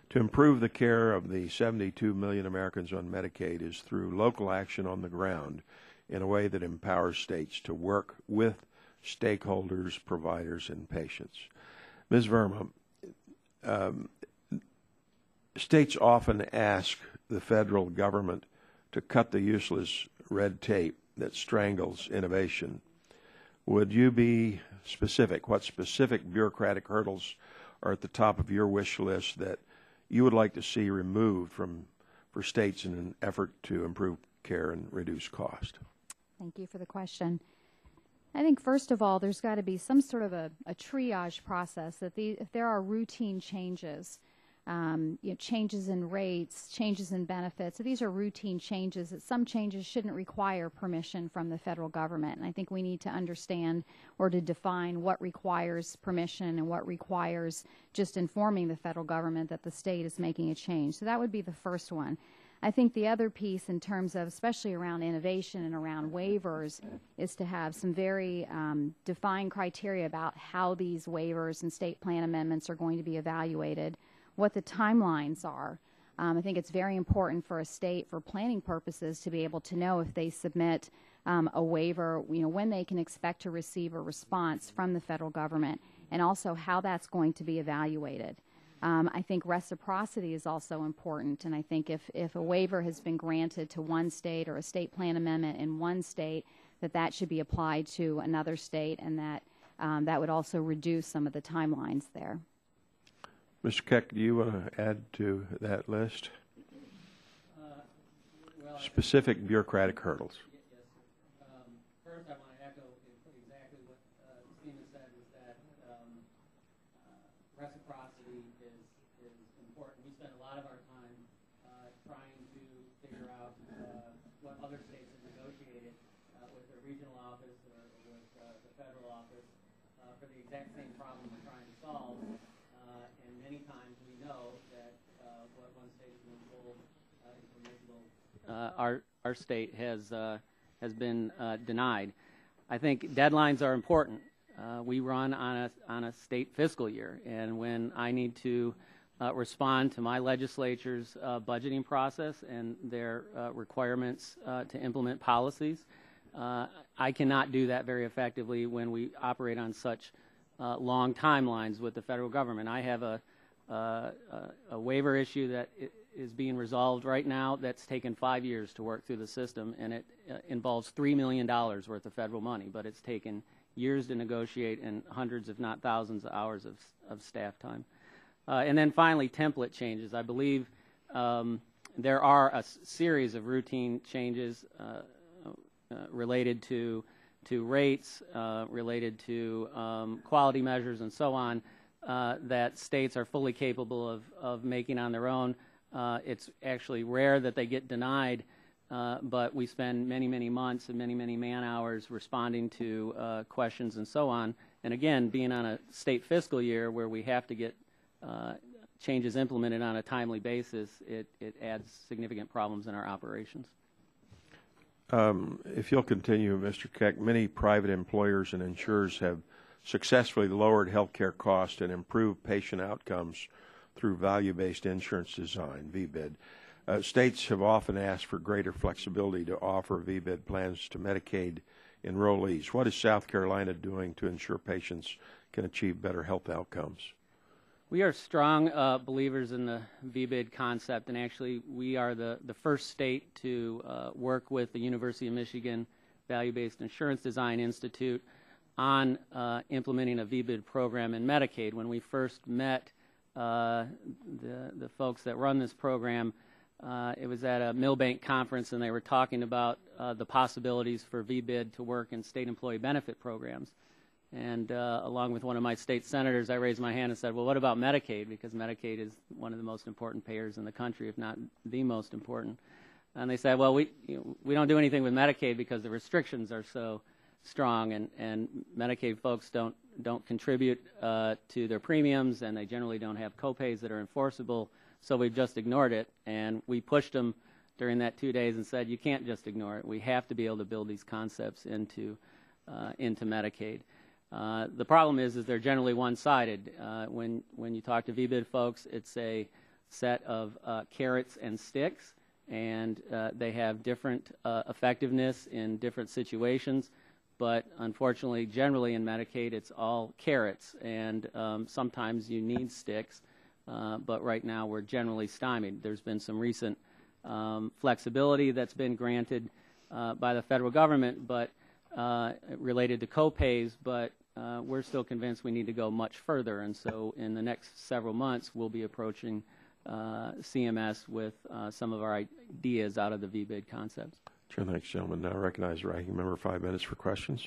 to improve the care of the 72 million Americans on Medicaid is through local action on the ground in a way that empowers states to work with stakeholders, providers, and patients. Ms. Verma, states often ask the federal government to cut the useless red tape that strangles innovation. Would you be specific? What specific bureaucratic hurdles are at the top of your wish list that you would like to see removed for states in an effort to improve care and reduce cost? Thank you for the question. I think, first of all, there's got to be some sort of a triage process that if there are routine changes, changes in rates, changes in benefits, so these are routine changes, that some changes shouldn't require permission from the federal government. And I think we need to understand or to define what requires permission and what requires just informing the federal government that the state is making a change. So that would be the first one. I think the other piece in terms of, especially around innovation and around waivers, is to have some very defined criteria about how these waivers and state plan amendments are going to be evaluated, what the timelines are. I think it's very important for a state, for planning purposes, to be able to know if they submit a waiver, when they can expect to receive a response from the federal government, and also how that's going to be evaluated. I think reciprocity is also important, and I think if a waiver has been granted to one state or a state plan amendment in one state, that should be applied to another state, and that would also reduce some of the timelines there. Mr. Keck, do you want to add to that list? Specific bureaucratic hurdles. Yes. First, I want to echo exactly what Stephen said, is that reciprocity is important. We spend a lot of our time trying to figure out what other states have negotiated with their regional office or with the federal office for the exact same problem we're trying to solve. And many times we know that what one state has been told is permissible, our state has been denied. I think deadlines are important. We run on a state fiscal year, and when I need to respond to my legislature's budgeting process and their requirements to implement policies, I cannot do that very effectively when we operate on such long timelines with the federal government. I have a waiver issue that is being resolved right now that's taken 5 years to work through the system, and it involves $3 million worth of federal money, but it's taken years to negotiate and hundreds, if not thousands, of hours of staff time. And then finally, template changes. I believe there are a series of routine changes related to rates, related to quality measures, and so on, that states are fully capable of making on their own. It's actually rare that they get denied, but we spend many, many months and many, many man-hours responding to questions and so on. And again, being on a state fiscal year where we have to get changes implemented on a timely basis, it adds significant problems in our operations. If you'll continue, Mr. Keck, many private employers and insurers have successfully lowered health care costs and improved patient outcomes through value-based insurance design, VBID. States have often asked for greater flexibility to offer VBID plans to Medicaid enrollees. What is South Carolina doing to ensure patients can achieve better health outcomes? We are strong believers in the VBID concept, and actually we are the first state to work with the University of Michigan Value-Based Insurance Design Institute on implementing a VBID program in Medicaid. When we first met the folks that run this program, it was at a Millbank conference, and they were talking about the possibilities for VBID to work in state employee benefit programs. And along with one of my state senators, I raised my hand and said, well, what about Medicaid? Because Medicaid is one of the most important payers in the country, if not the most important. And they said, well, we don't do anything with Medicaid because the restrictions are so strong, and Medicaid folks don't contribute to their premiums, and they generally don't have copays that are enforceable, so we've just ignored it. And we pushed them during that 2 days and said, you can't just ignore it. We have to be able to build these concepts into Medicaid. The problem is they're generally one-sided. When you talk to VBID folks, it's a set of carrots and sticks, and they have different effectiveness in different situations. But unfortunately, generally in Medicaid, it's all carrots, and sometimes you need sticks. But right now, we're generally stymied. There's been some recent flexibility that's been granted by the federal government, but related to copays, but we're still convinced we need to go much further. And so in the next several months, we'll be approaching CMS with some of our ideas out of the VBID concepts. Sure, thanks, gentlemen. Now I recognize the ranking member 5 minutes for questions.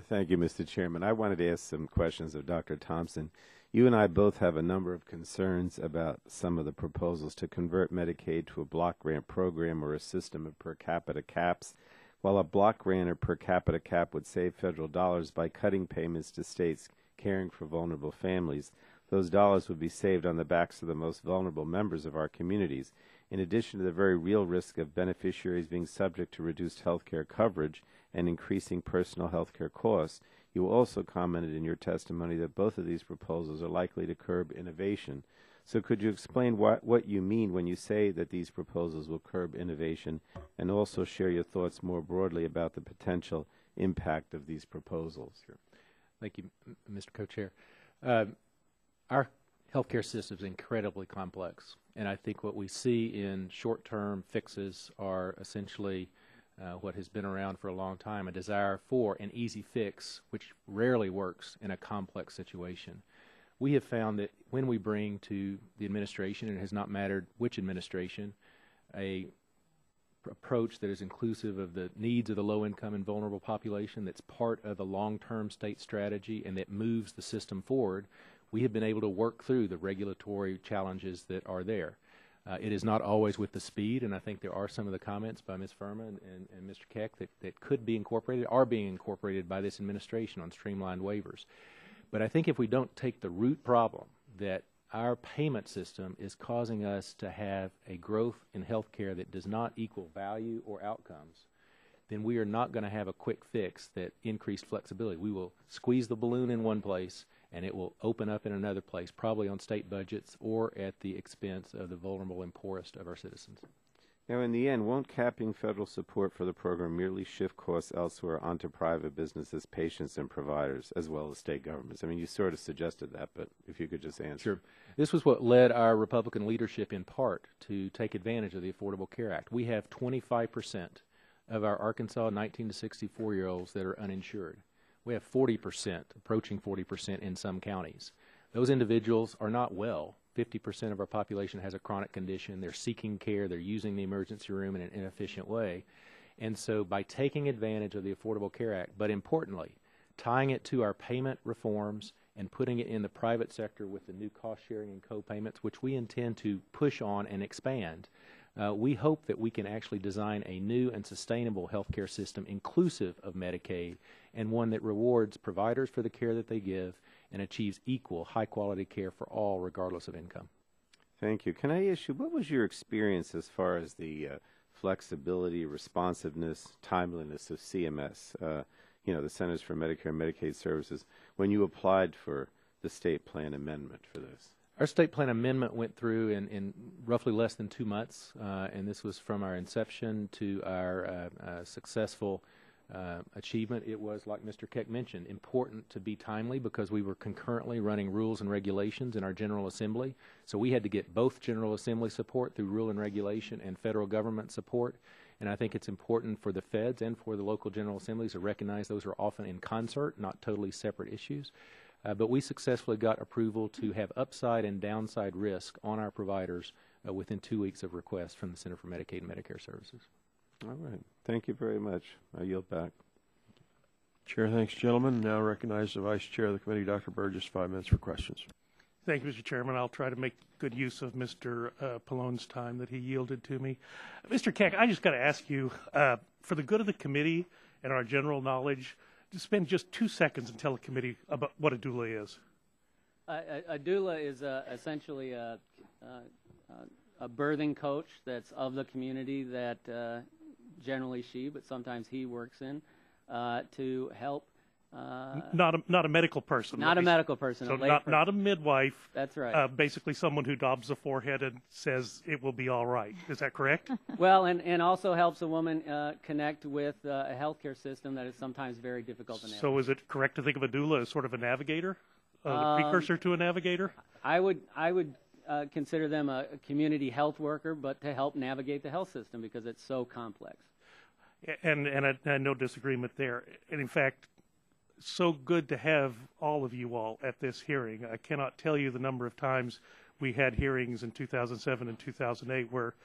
Thank you, Mr. Chairman. I wanted to ask some questions of Dr. Thompson. You and I both have a number of concerns about some of the proposals to convert Medicaid to a block grant program or a system of per capita caps. While a block grant or per capita cap would save federal dollars by cutting payments to states caring for vulnerable families, those dollars would be saved on the backs of the most vulnerable members of our communities. In addition to the very real risk of beneficiaries being subject to reduced health care coverage and increasing personal health care costs, you also commented in your testimony that both of these proposals are likely to curb innovation. So could you explain what you mean when you say that these proposals will curb innovation, and also share your thoughts more broadly about the potential impact of these proposals? Sure. Thank you, Mr. Co-Chair. Our healthcare system is incredibly complex, and I think what we see in short-term fixes are essentially what has been around for a long time, a desire for an easy fix, which rarely works in a complex situation. We have found that when we bring to the administration, and it has not mattered which administration, a approach that is inclusive of the needs of the low-income and vulnerable population, that's part of the long-term state strategy and that moves the system forward, we have been able to work through the regulatory challenges that are there. It is not always with the speed, and I think there are some of the comments by Ms. Furman and Mr. Keck that could be incorporated, are being incorporated by this administration on streamlined waivers. But I think if we don't take the root problem that our payment system is causing us to have a growth in health care that does not equal value or outcomes, then we are not going to have a quick fix that increased flexibility. We will squeeze the balloon in one place, and it will open up in another place, probably on state budgets or at the expense of the vulnerable and poorest of our citizens. Now, in the end, won't capping federal support for the program merely shift costs elsewhere onto private businesses, patients, and providers, as well as state governments? I mean, you sort of suggested that, but if you could just answer. Sure. This was what led our Republican leadership in part to take advantage of the Affordable Care Act. We have 25% of our Arkansas 19 to 64-year-olds that are uninsured. We have 40%, approaching 40% in some counties. Those individuals are not well. 50% of our population has a chronic condition. They're seeking care. They're using the emergency room in an inefficient way. And so by taking advantage of the Affordable Care Act, but importantly, tying it to our payment reforms and putting it in the private sector with the new cost-sharing and co-payments, which we intend to push on and expand, we hope that we can actually design a new and sustainable health care system inclusive of Medicaid, and one that rewards providers for the care that they give and achieves equal high-quality care for all, regardless of income. Thank you. Can I ask you, what was your experience as far as the flexibility, responsiveness, timeliness of CMS, the Centers for Medicare and Medicaid Services, when you applied for the state plan amendment for this? Our state plan amendment went through in roughly less than 2 months, and this was from our inception to our successful achievement. It was, like Mr. Keck mentioned, important to be timely because we were concurrently running rules and regulations in our General Assembly. So we had to get both General Assembly support through rule and regulation and federal government support. And I think it's important for the feds and for the local General Assemblies to recognize those are often in concert, not totally separate issues. But we successfully got approval to have upside and downside risk on our providers within 2 weeks of request from the Center for Medicaid and Medicare Services. All right. Thank you very much. I yield back. Chair, thanks, gentlemen. Now recognize the Vice Chair of the committee, Dr. Burgess, 5 minutes for questions. Thank you, Mr. Chairman. I'll try to make good use of Mr. Pallone's time that he yielded to me. Mr. Keck, I just got to ask you, for the good of the committee and our general knowledge, to spend just 2 seconds and tell the committee about what a doula is. A doula is essentially a birthing coach that's of the community that generally she, but sometimes he works in to help. Not a medical person. Not a medical person. So not a midwife. That's right. Basically someone who daubs the forehead and says it will be all right. Is that correct? Well, and also helps a woman connect with a healthcare system that is sometimes very difficult to navigate. So is it correct to think of a doula as sort of a navigator, the precursor to a navigator? I would consider them a community health worker, but to help navigate the health system because it's so complex. And I no disagreement there. And in fact, so good to have all of you all at this hearing. I cannot tell you the number of times we had hearings in 2007 and 2008 where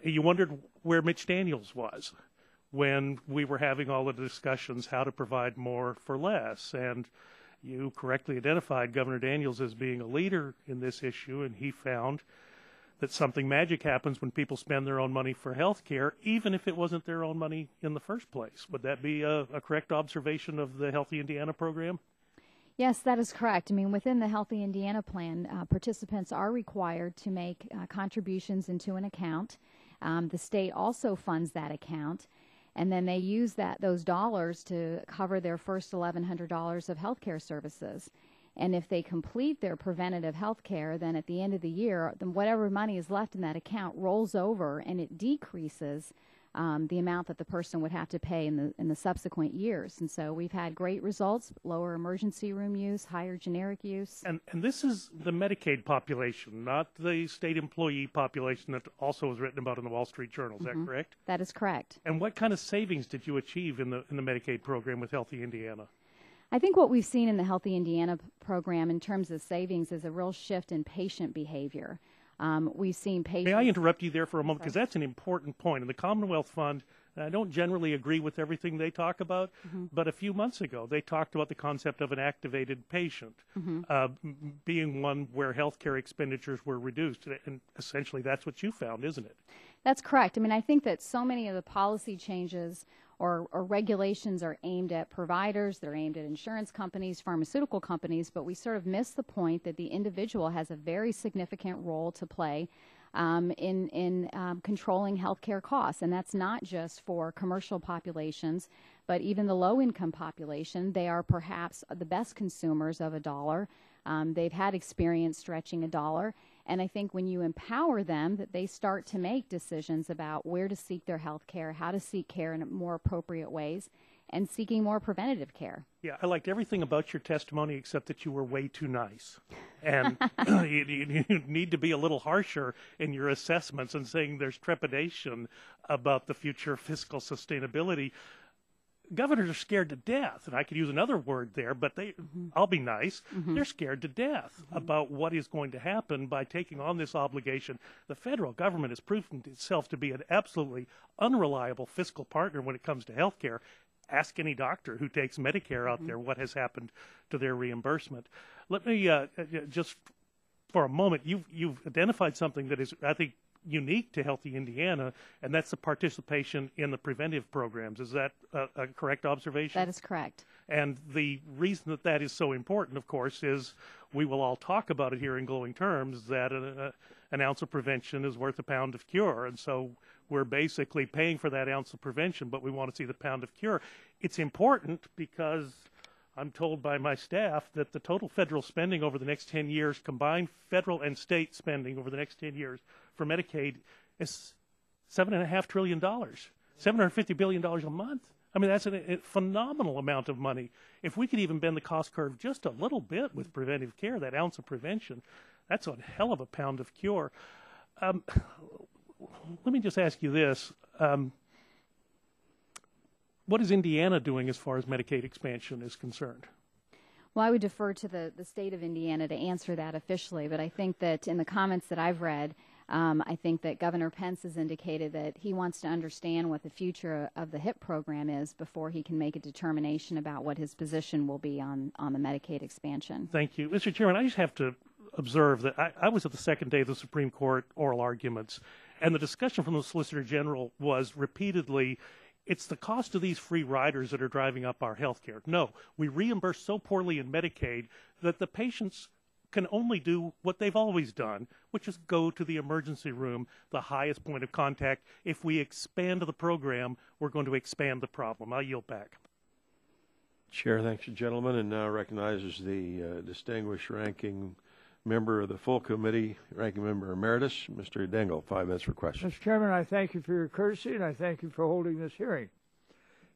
you wondered where Mitch Daniels was when we were having all the discussions how to provide more for less. And you correctly identified Governor Daniels as being a leader in this issue, and he found that something magic happens when people spend their own money for health care, even if it wasn't their own money in the first place. Would that be a correct observation of the Healthy Indiana program? Yes, that is correct. I mean, within the Healthy Indiana plan, participants are required to make contributions into an account. The state also funds that account, and then they use those dollars to cover their first $1,100 of health care services. And if they complete their preventative health care, then at the end of the year, then whatever money is left in that account rolls over and it decreases the amount that the person would have to pay in the subsequent years. And so we've had great results, lower emergency room use, higher generic use. And this is the Medicaid population, not the state employee population that also was written about in the Wall Street Journal. Is that correct? That is correct. And what kind of savings did you achieve in the Medicaid program with Healthy Indiana? I think what we've seen in the Healthy Indiana program in terms of savings is a real shift in patient behavior. We've seen patients... May I interrupt you there for a moment, because that's an important point. In the Commonwealth Fund, and I don't generally agree with everything they talk about, but a few months ago they talked about the concept of an activated patient being one where health care expenditures were reduced. And essentially that's what you found, isn't it? That's correct. I mean, I think that so many of the policy changes or regulations are aimed at providers, they're aimed at insurance companies, pharmaceutical companies, but we sort of miss the point that the individual has a very significant role to play in controlling healthcare costs. And that's not just for commercial populations, but even the low-income population. They are perhaps the best consumers of a dollar. They've had experience stretching a dollar. And I think when you empower them, that they start to make decisions about where to seek their health care, how to seek care in more appropriate ways, and seeking more preventative care. Yeah, I liked everything about your testimony except that you were way too nice. And you need to be a little harsher in your assessments and saying there's trepidation about the future fiscal sustainability. Governors are scared to death, and I could use another word there, but I'll be nice. They're scared to death about what is going to happen by taking on this obligation. The federal government has proven itself to be an absolutely unreliable fiscal partner when it comes to health care. Ask any doctor who takes Medicare out there what has happened to their reimbursement. Let me just for a moment, you've identified something that is, I think, unique to Healthy Indiana, and that's the participation in the preventive programs. Is that a correct observation? That is correct. And the reason that that is so important, of course, is we will all talk about it here in glowing terms, that an ounce of prevention is worth a pound of cure. And so we're basically paying for that ounce of prevention, but we want to see the pound of cure. It's important because I'm told by my staff that the total federal spending over the next 10 years, combined federal and state spending over the next 10 years for Medicaid, is $7.5 trillion. $750 billion a month. I mean, that's a phenomenal amount of money. If we could even bend the cost curve just a little bit with preventive care, that ounce of prevention, that's a hell of a pound of cure. Let me just ask you this. What is Indiana doing as far as Medicaid expansion is concerned? Well, I would defer to the state of Indiana to answer that officially, but I think that in the comments that I've read, I think that Governor Pence has indicated that he wants to understand what the future of the HIP program is before he can make a determination about what his position will be on the Medicaid expansion. Thank you. Mr. Chairman, I just have to observe that I was at the second day of the Supreme Court oral arguments, and the discussion from the Solicitor General was repeatedly, it's the cost of these free riders that are driving up our health care. No, we reimburse so poorly in Medicaid that the patients can only do what they've always done, which is go to the emergency room, the highest point of contact. If we expand the program, we're going to expand the problem. I'll yield back. Chair thanks the gentleman and now recognizes the distinguished ranking member of the full committee, ranking member emeritus, Mr. Dengel. 5 minutes for questions. Mr. Chairman, I thank you for your courtesy, and I thank you for holding this hearing.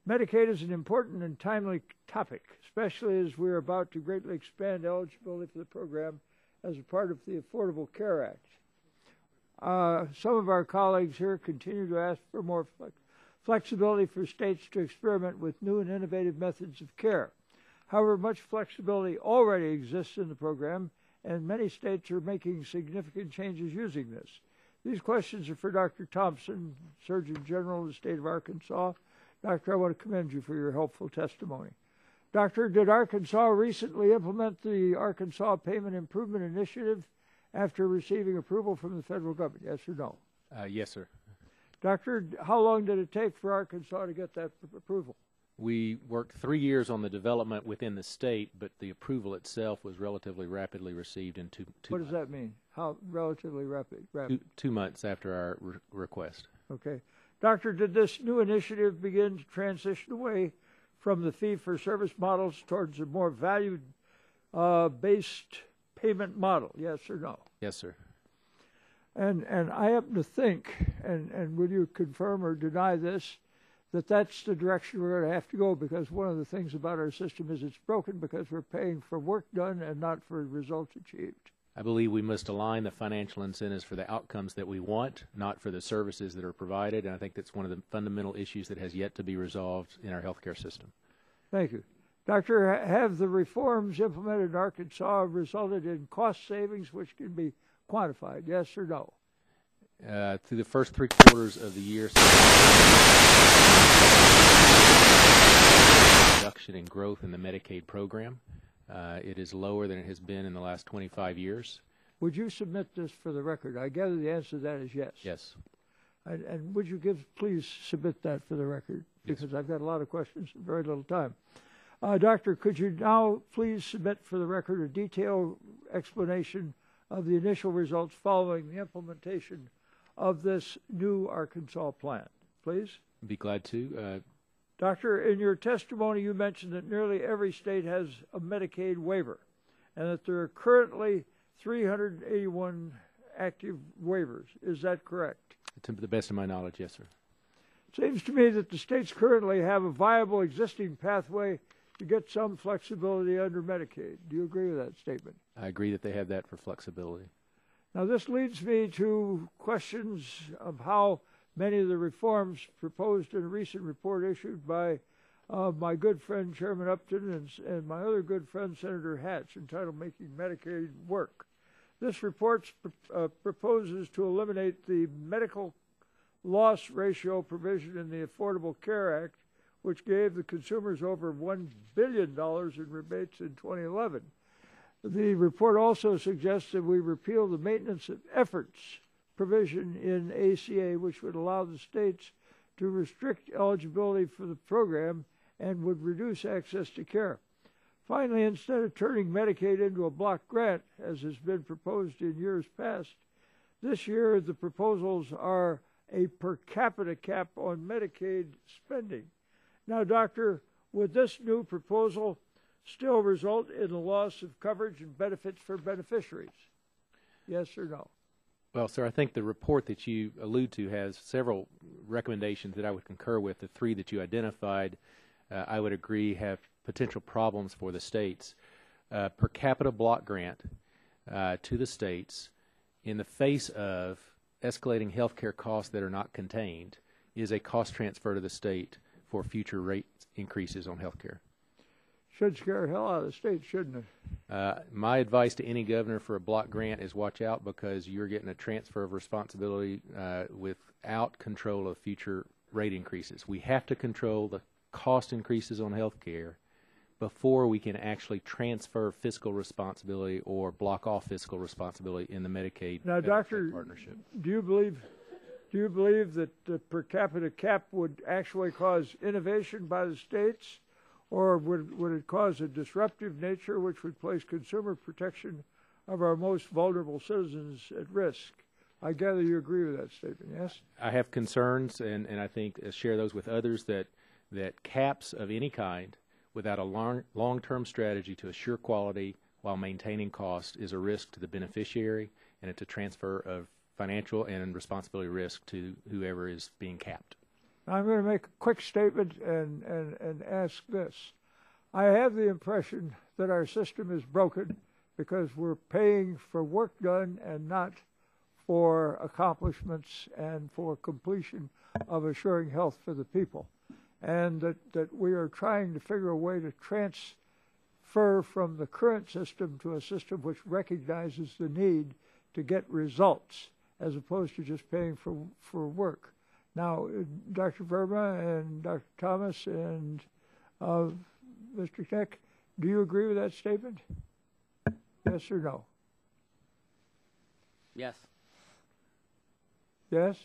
Medicaid is an important and timely topic, especially as we're about to greatly expand eligibility for the program as a part of the Affordable Care Act. Some of our colleagues here continue to ask for more flexibility for states to experiment with new and innovative methods of care. However, much flexibility already exists in the program, and many states are making significant changes using this. These questions are for Dr. Thompson, Surgeon General of the state of Arkansas. Doctor, I want to commend you for your helpful testimony. Doctor, did Arkansas recently implement the Arkansas Payment Improvement Initiative after receiving approval from the federal government? Yes or no? Yes, sir. Doctor, how long did it take for Arkansas to get that approval? We worked 3 years on the development within the state, but the approval itself was relatively rapidly received in two months. What does that mean? How relatively rapid? 2 months after our request. Okay. Doctor, did this new initiative begin to transition away from the fee-for-service models towards a more value-based payment model? Yes or no? Yes, sir. And I happen to think, and will you confirm or deny this, that that's the direction we're going to have to go, because one of the things about our system is it's broken because we're paying for work done and not for results achieved. I believe we must align the financial incentives for the outcomes that we want, not for the services that are provided, and I think that's one of the fundamental issues that has yet to be resolved in our healthcare system. Thank you. Doctor, have the reforms implemented in Arkansas resulted in cost savings which can be quantified, yes or no? Through the first 3 quarters of the year, reduction in growth in the Medicaid program. It is lower than it has been in the last 25 years. Would you submit this for the record? I gather the answer to that is yes. Yes. And would you please submit that for the record? Because I've got a lot of questions and very little time. Doctor, could you now please submit for the record a detailed explanation of the initial results following the implementation of this new Arkansas plan, please? Be glad to. Doctor, in your testimony, you mentioned that nearly every state has a Medicaid waiver and that there are currently 381 active waivers. Is that correct? To the best of my knowledge, yes, sir. It seems to me that the states currently have a viable existing pathway to get some flexibility under Medicaid. Do you agree with that statement? I agree that they have that for flexibility. Now, this leads me to questions of how many of the reforms proposed in a recent report issued by my good friend Chairman Upton and my other good friend Senator Hatch, entitled Making Medicaid Work. This report proposes to eliminate the medical loss ratio provision in the Affordable Care Act, which gave the consumers over $1 billion in rebates in 2011. The report also suggests that we repeal the maintenance of efforts provision in ACA, which would allow the states to restrict eligibility for the program and would reduce access to care. Finally, instead of turning Medicaid into a block grant, as has been proposed in years past, this year the proposals are a per capita cap on Medicaid spending. Now, Doctor, would this new proposal still result in a loss of coverage and benefits for beneficiaries? Yes or no? Well, sir, I think the report that you allude to has several recommendations that I would concur with. The three that you identified, I would agree, have potential problems for the states. Per capita block grant to the states in the face of escalating health care costs that are not contained is a cost transfer to the state for future rate increases on health care. Should scare the hell out of the state, shouldn't it? My advice to any governor for a block grant is watch out, because you're getting a transfer of responsibility without control of future rate increases. We have to control the cost increases on health care before we can actually transfer fiscal responsibility or block off fiscal responsibility in the Medicaid now, Doctor, partnership. Do you believe that the per capita cap would actually cause innovation by the states? Or would it cause a disruptive nature which would place consumer protection of our most vulnerable citizens at risk? I gather you agree with that statement, yes? I have concerns, and I think share those with others, that caps of any kind without a long-term strategy to assure quality while maintaining cost is a risk to the beneficiary, and it's a transfer of financial and responsibility risk to whoever is being capped. I'm going to make a quick statement and ask this. I have the impression that our system is broken because we're paying for work done and not for accomplishments and for completion of assuring health for the people. And that we are trying to figure a way to transfer from the current system to a system which recognizes the need to get results as opposed to just paying for work. Now, Dr. Verma and Dr. Thomas and Mr. Keck, do you agree with that statement? Yes or no? Yes. Yes?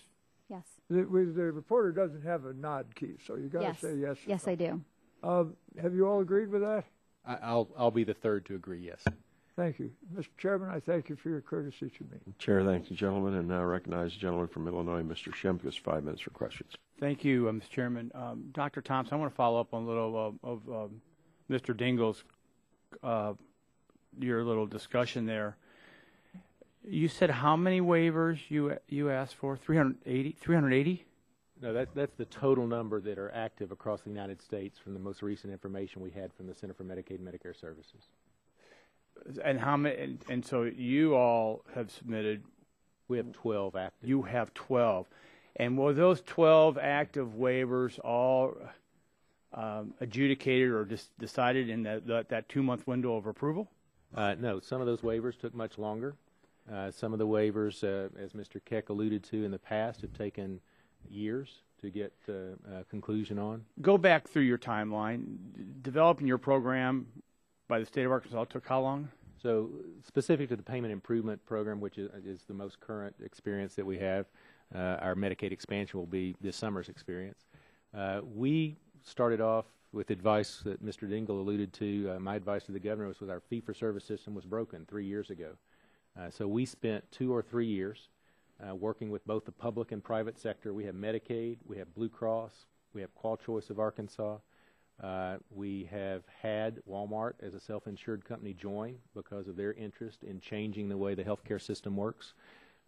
Yes. The reporter doesn't have a nod key, so you got to say yes. Yes, I do. Have you all agreed with that? I'll be the third to agree, yes. Thank you. Mr. Chairman, I thank you for your courtesy to me. Chair, thank you, gentlemen, and now recognize the gentleman from Illinois, Mr. Shimkus, 5 minutes for questions. Thank you, Mr. Chairman. Dr. Thompson, I want to follow up on a little of Mr. Dingell's, your little discussion there. You said how many waivers you asked for? 380? 380? No, that's the total number that are active across the United States from the most recent information we had from the Center for Medicaid and Medicare Services. And how many? And so you all have submitted. We have 12 active. You have 12, and were those 12 active waivers all adjudicated or decided in that 2-month window of approval? No, some of those waivers took much longer. Some of the waivers, as Mr. Keck alluded to in the past, have taken years to get a conclusion on. Go back through your timeline. Developing your program by the state of Arkansas took how long? So specific to the payment improvement program, which is the most current experience that we have, our Medicaid expansion will be this summer's experience. We started off with advice that Mr. Dingell alluded to. My advice to the governor was our fee-for-service system was broken 3 years ago. So we spent 2 or 3 years working with both the public and private sector. We have Medicaid, we have Blue Cross, we have Qual Choice of Arkansas. We have had Walmart as a self-insured company join because of their interest in changing the way the healthcare system works.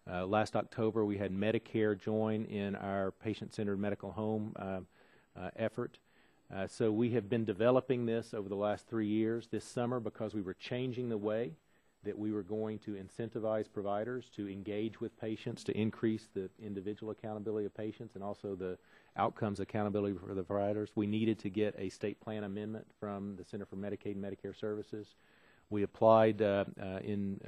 Last October, we had Medicare join in our patient-centered medical home effort. So we have been developing this over the last 3 years. This summer, because we were changing the way that we were going to incentivize providers to engage with patients, to increase the individual accountability of patients and also the outcomes accountability for the providers, we needed to get a state plan amendment from the Center for Medicaid and Medicare Services. We applied I can't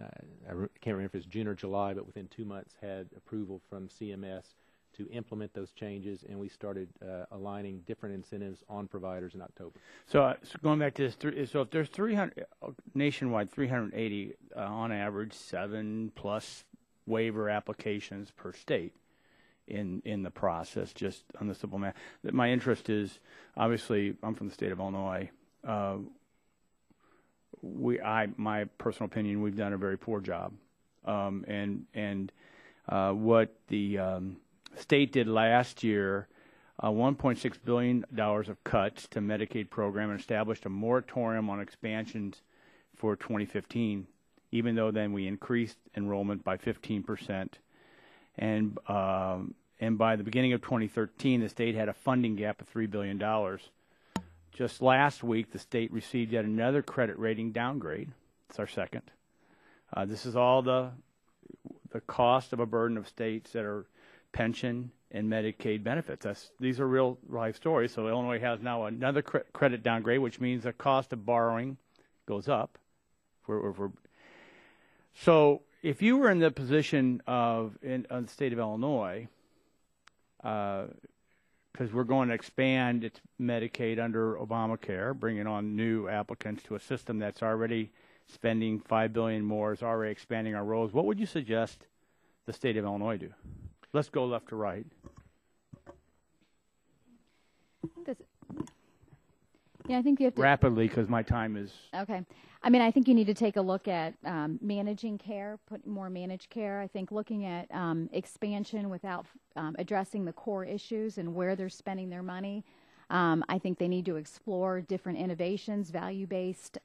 remember if it was June or July, but within 2 months had approval from CMS to implement those changes, and we started aligning different incentives on providers in October. So going back to this, so if there's 300 nationwide, 380 on average, 7+ waiver applications per state in the process, just on the simple math. My interest is, obviously, I'm from the state of Illinois. My personal opinion, we've done a very poor job, and what the state did last year, $1.6 billion of cuts to Medicaid program and established a moratorium on expansions for 2015, even though then we increased enrollment by 15%. and by the beginning of 2013, the state had a funding gap of $3 billion. Just last week, the state received yet another credit rating downgrade. It's our second. This is all the cost of a burden of states that are pension and Medicaid benefits. These are real life stories. So Illinois has now another credit downgrade, which means the cost of borrowing goes up. So if you were in the position of in the state of Illinois, because we're going to expand its Medicaid under Obamacare, bringing on new applicants to a system that's already spending $5 billion more, is already expanding our roles, what would you suggest the state of Illinois do? Let's go left to right. I think you have to rapidly, because my time is okay. I mean, I think you need to take a look at managing care, put more managed care. I think looking at expansion without addressing the core issues and where they're spending their money. I think they need to explore different innovations, value-based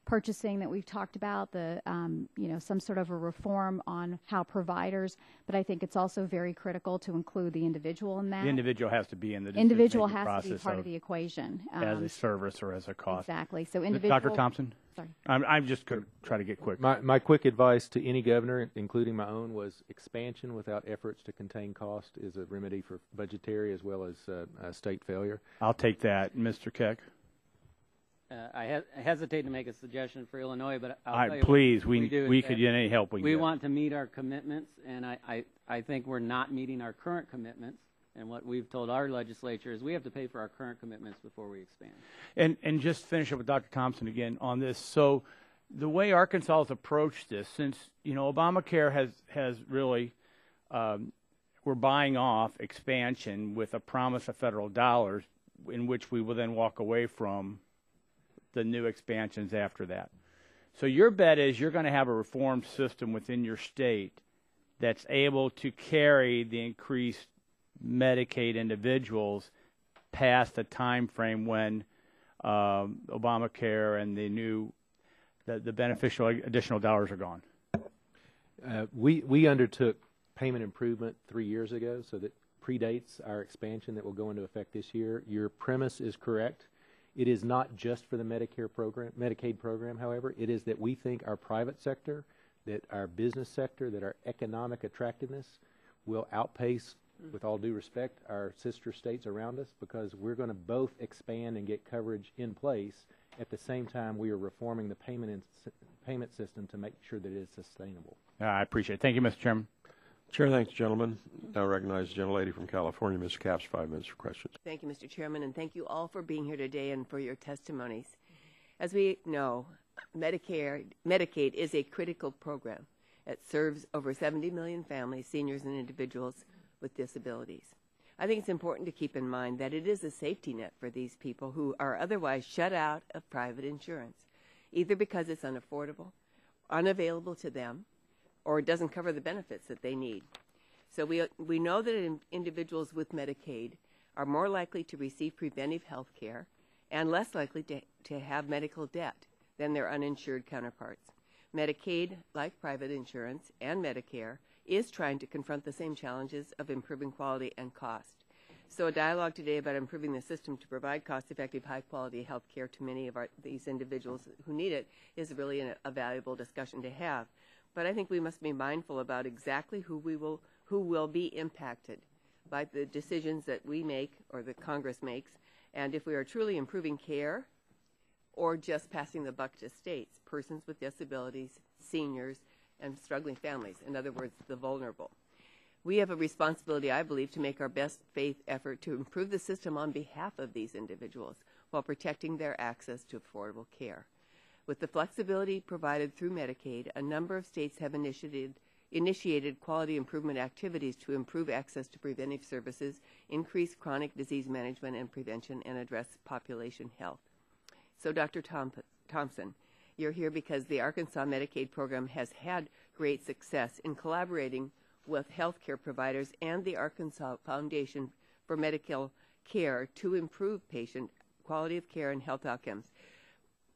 purchasing that we've talked about, some sort of a reform on how providers, but I think it's also very critical to include the individual in that. The individual has to be in the individual has to be part of the equation. As a service or as a cost. Exactly. So individual. Dr. Thompson? Sorry. I'm just going to try to get quick. My quick advice to any governor, including my own, was expansion without efforts to contain cost is a remedy for budgetary as well as state failure. I'll take that. Mr. Keck? I hesitate to make a suggestion for Illinois, but I'll tell you please, we could get any help we can We get. want to meet our commitments, and I think we're not meeting our current commitments. And what we've told our legislature is we have to pay for our current commitments before we expand. And just finish up with Dr. Thompson again on this. So the way Arkansas has approached this, since Obamacare has really we're buying off expansion with a promise of federal dollars, in which we will then walk away from the new expansions after that. So your bet is you're going to have a reformed system within your state that's able to carry the increased Medicaid individuals past the time frame when Obamacare and the beneficial additional dollars are gone. We undertook payment improvement 3 years ago, so that predates our expansion that will go into effect this year. Your premise is correct. It is not just for the Medicaid program, however. It is that we think our private sector, that our business sector, that our economic attractiveness will outpace, with all due respect, our sister states around us, because we're going to both expand and get coverage in place. At the same time, we are reforming the payment system to make sure that it is sustainable. I appreciate it. Thank you, Mr. Chairman. Chair, thanks, gentlemen. Now recognize the gentlelady from California, Ms. Capps, 5 minutes for questions. Thank you, Mr. Chairman, and thank you all for being here today and for your testimonies. As we know, Medicaid is a critical program. It serves over 70 million families, seniors, and individuals with disabilities. I think it's important to keep in mind that it is a safety net for these people who are otherwise shut out of private insurance, either because it's unaffordable, unavailable to them, or it doesn't cover the benefits that they need. So we know that individuals with Medicaid are more likely to receive preventive health care and less likely to have medical debt than their uninsured counterparts. Medicaid, like private insurance and Medicare, is trying to confront the same challenges of improving quality and cost. So a dialogue today about improving the system to provide cost-effective, high-quality health care to many of these individuals who need it is really a valuable discussion to have. But I think we must be mindful about exactly who will be impacted by the decisions that we make or that Congress makes, and if we are truly improving care or just passing the buck to states, persons with disabilities, seniors, and struggling families, in other words, the vulnerable. We have a responsibility, I believe, to make our best faith effort to improve the system on behalf of these individuals while protecting their access to affordable care. With the flexibility provided through Medicaid, a number of states have initiated quality improvement activities to improve access to preventive services, increase chronic disease management and prevention, and address population health. So, Dr. Thompson, you're here because the Arkansas Medicaid program has had great success in collaborating with healthcare providers and the Arkansas Foundation for Medical Care to improve patient quality of care and health outcomes.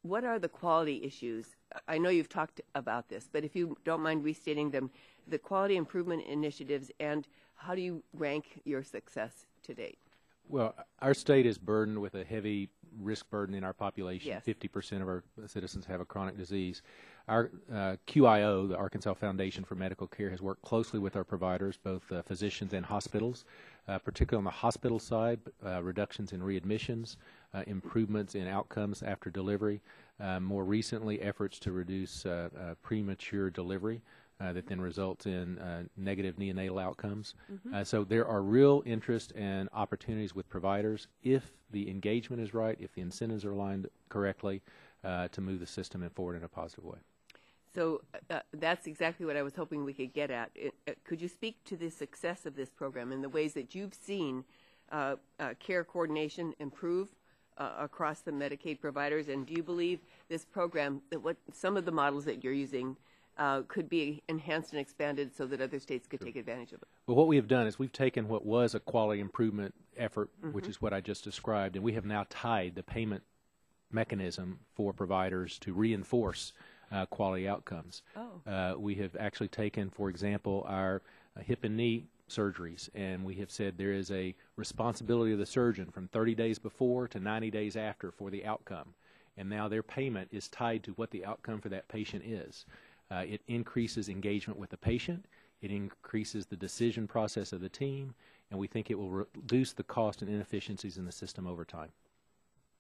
what are the quality issues? I know you've talked about this, but if you don't mind restating them, the quality improvement initiatives, and how do you rank your success to date? Well, our state is burdened with a heavy risk burden in our population. Yes. 50% of our citizens have a chronic disease. Our QIO, the Arkansas Foundation for Medical Care, has worked closely with our providers, both physicians and hospitals, particularly on the hospital side, reductions in readmissions, improvements in outcomes after delivery, more recently efforts to reduce premature delivery. That then results in negative neonatal outcomes. So there are real interest and opportunities with providers if the engagement is right, if the incentives are aligned correctly, to move the system forward in a positive way. So that's exactly what I was hoping we could get at. Could you speak to the success of this program and the ways that you've seen care coordination improve across the Medicaid providers? And do you believe this program, that what some of the models that you're using could be enhanced and expanded so that other states could take advantage of it? Well, what we have done is we've taken what was a quality improvement effort, which is what I just described, and we have now tied the payment mechanism for providers to reinforce quality outcomes. We have actually taken, for example, our hip and knee surgeries, and we have said there is a responsibility of the surgeon from 30 days before to 90 days after for the outcome. And now their payment is tied to what the outcome for that patient is. It increases engagement with the patient, it increases the decision process of the team, and we think it will reduce the cost and inefficiencies in the system over time.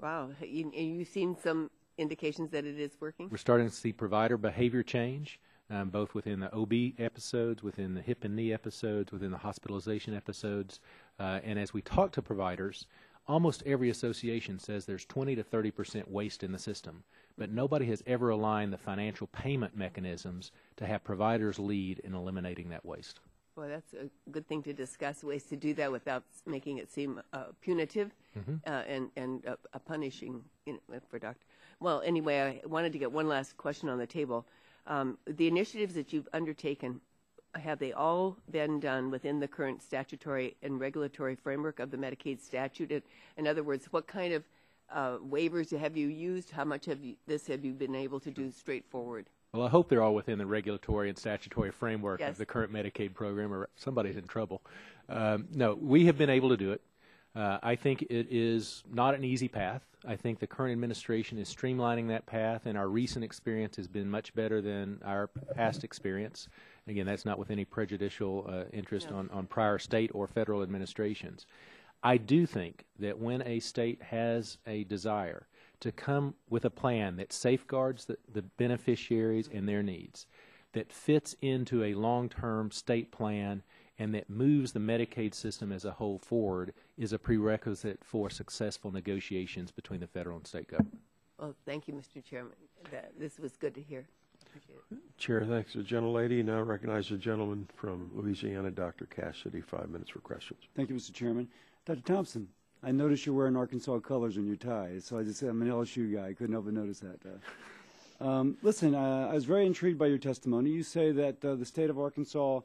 Wow. You've seen some indications that it is working? We're starting to see provider behavior change, both within the OB episodes, within the hip and knee episodes, within the hospitalization episodes. And as we talk to providers, almost every association says there's 20 to 30% waste in the system, but nobody has ever aligned the financial payment mechanisms to have providers lead in eliminating that waste. Well, that's a good thing to discuss, ways to do that without making it seem punitive and punishing for doctors. Well, anyway, I wanted to get one last question on the table. The initiatives that you've undertaken, have they all been done within the current statutory and regulatory framework of the Medicaid statute? In other words, what kind of waivers have you used? How much have you been able to do straightforward? Well, I hope they're all within the regulatory and statutory framework of the current Medicaid program, or somebody's in trouble. No, we have been able to do it. I think it is not an easy path. I think the current administration is streamlining that path, and our recent experience has been much better than our past experience. Again, that's not with any prejudicial interest on prior state or federal administrations. I do think that when a state has a desire to come with a plan that safeguards the beneficiaries and their needs, that fits into a long-term state plan, and that moves the Medicaid system as a whole forward, is a prerequisite for successful negotiations between the federal and state government. Well, thank you, Mr. Chairman. This was good to hear. Appreciate it. Chair, thanks. The gentlelady. Now recognize the gentleman from Louisiana, Dr. Cassidy. 5 minutes for questions. Thank you, Mr. Chairman. Dr. Thompson, I noticed you're wearing Arkansas colors on your tie, so I just said I'm an LSU guy. I couldn't help but notice that. Listen, I was very intrigued by your testimony. You say that the state of Arkansas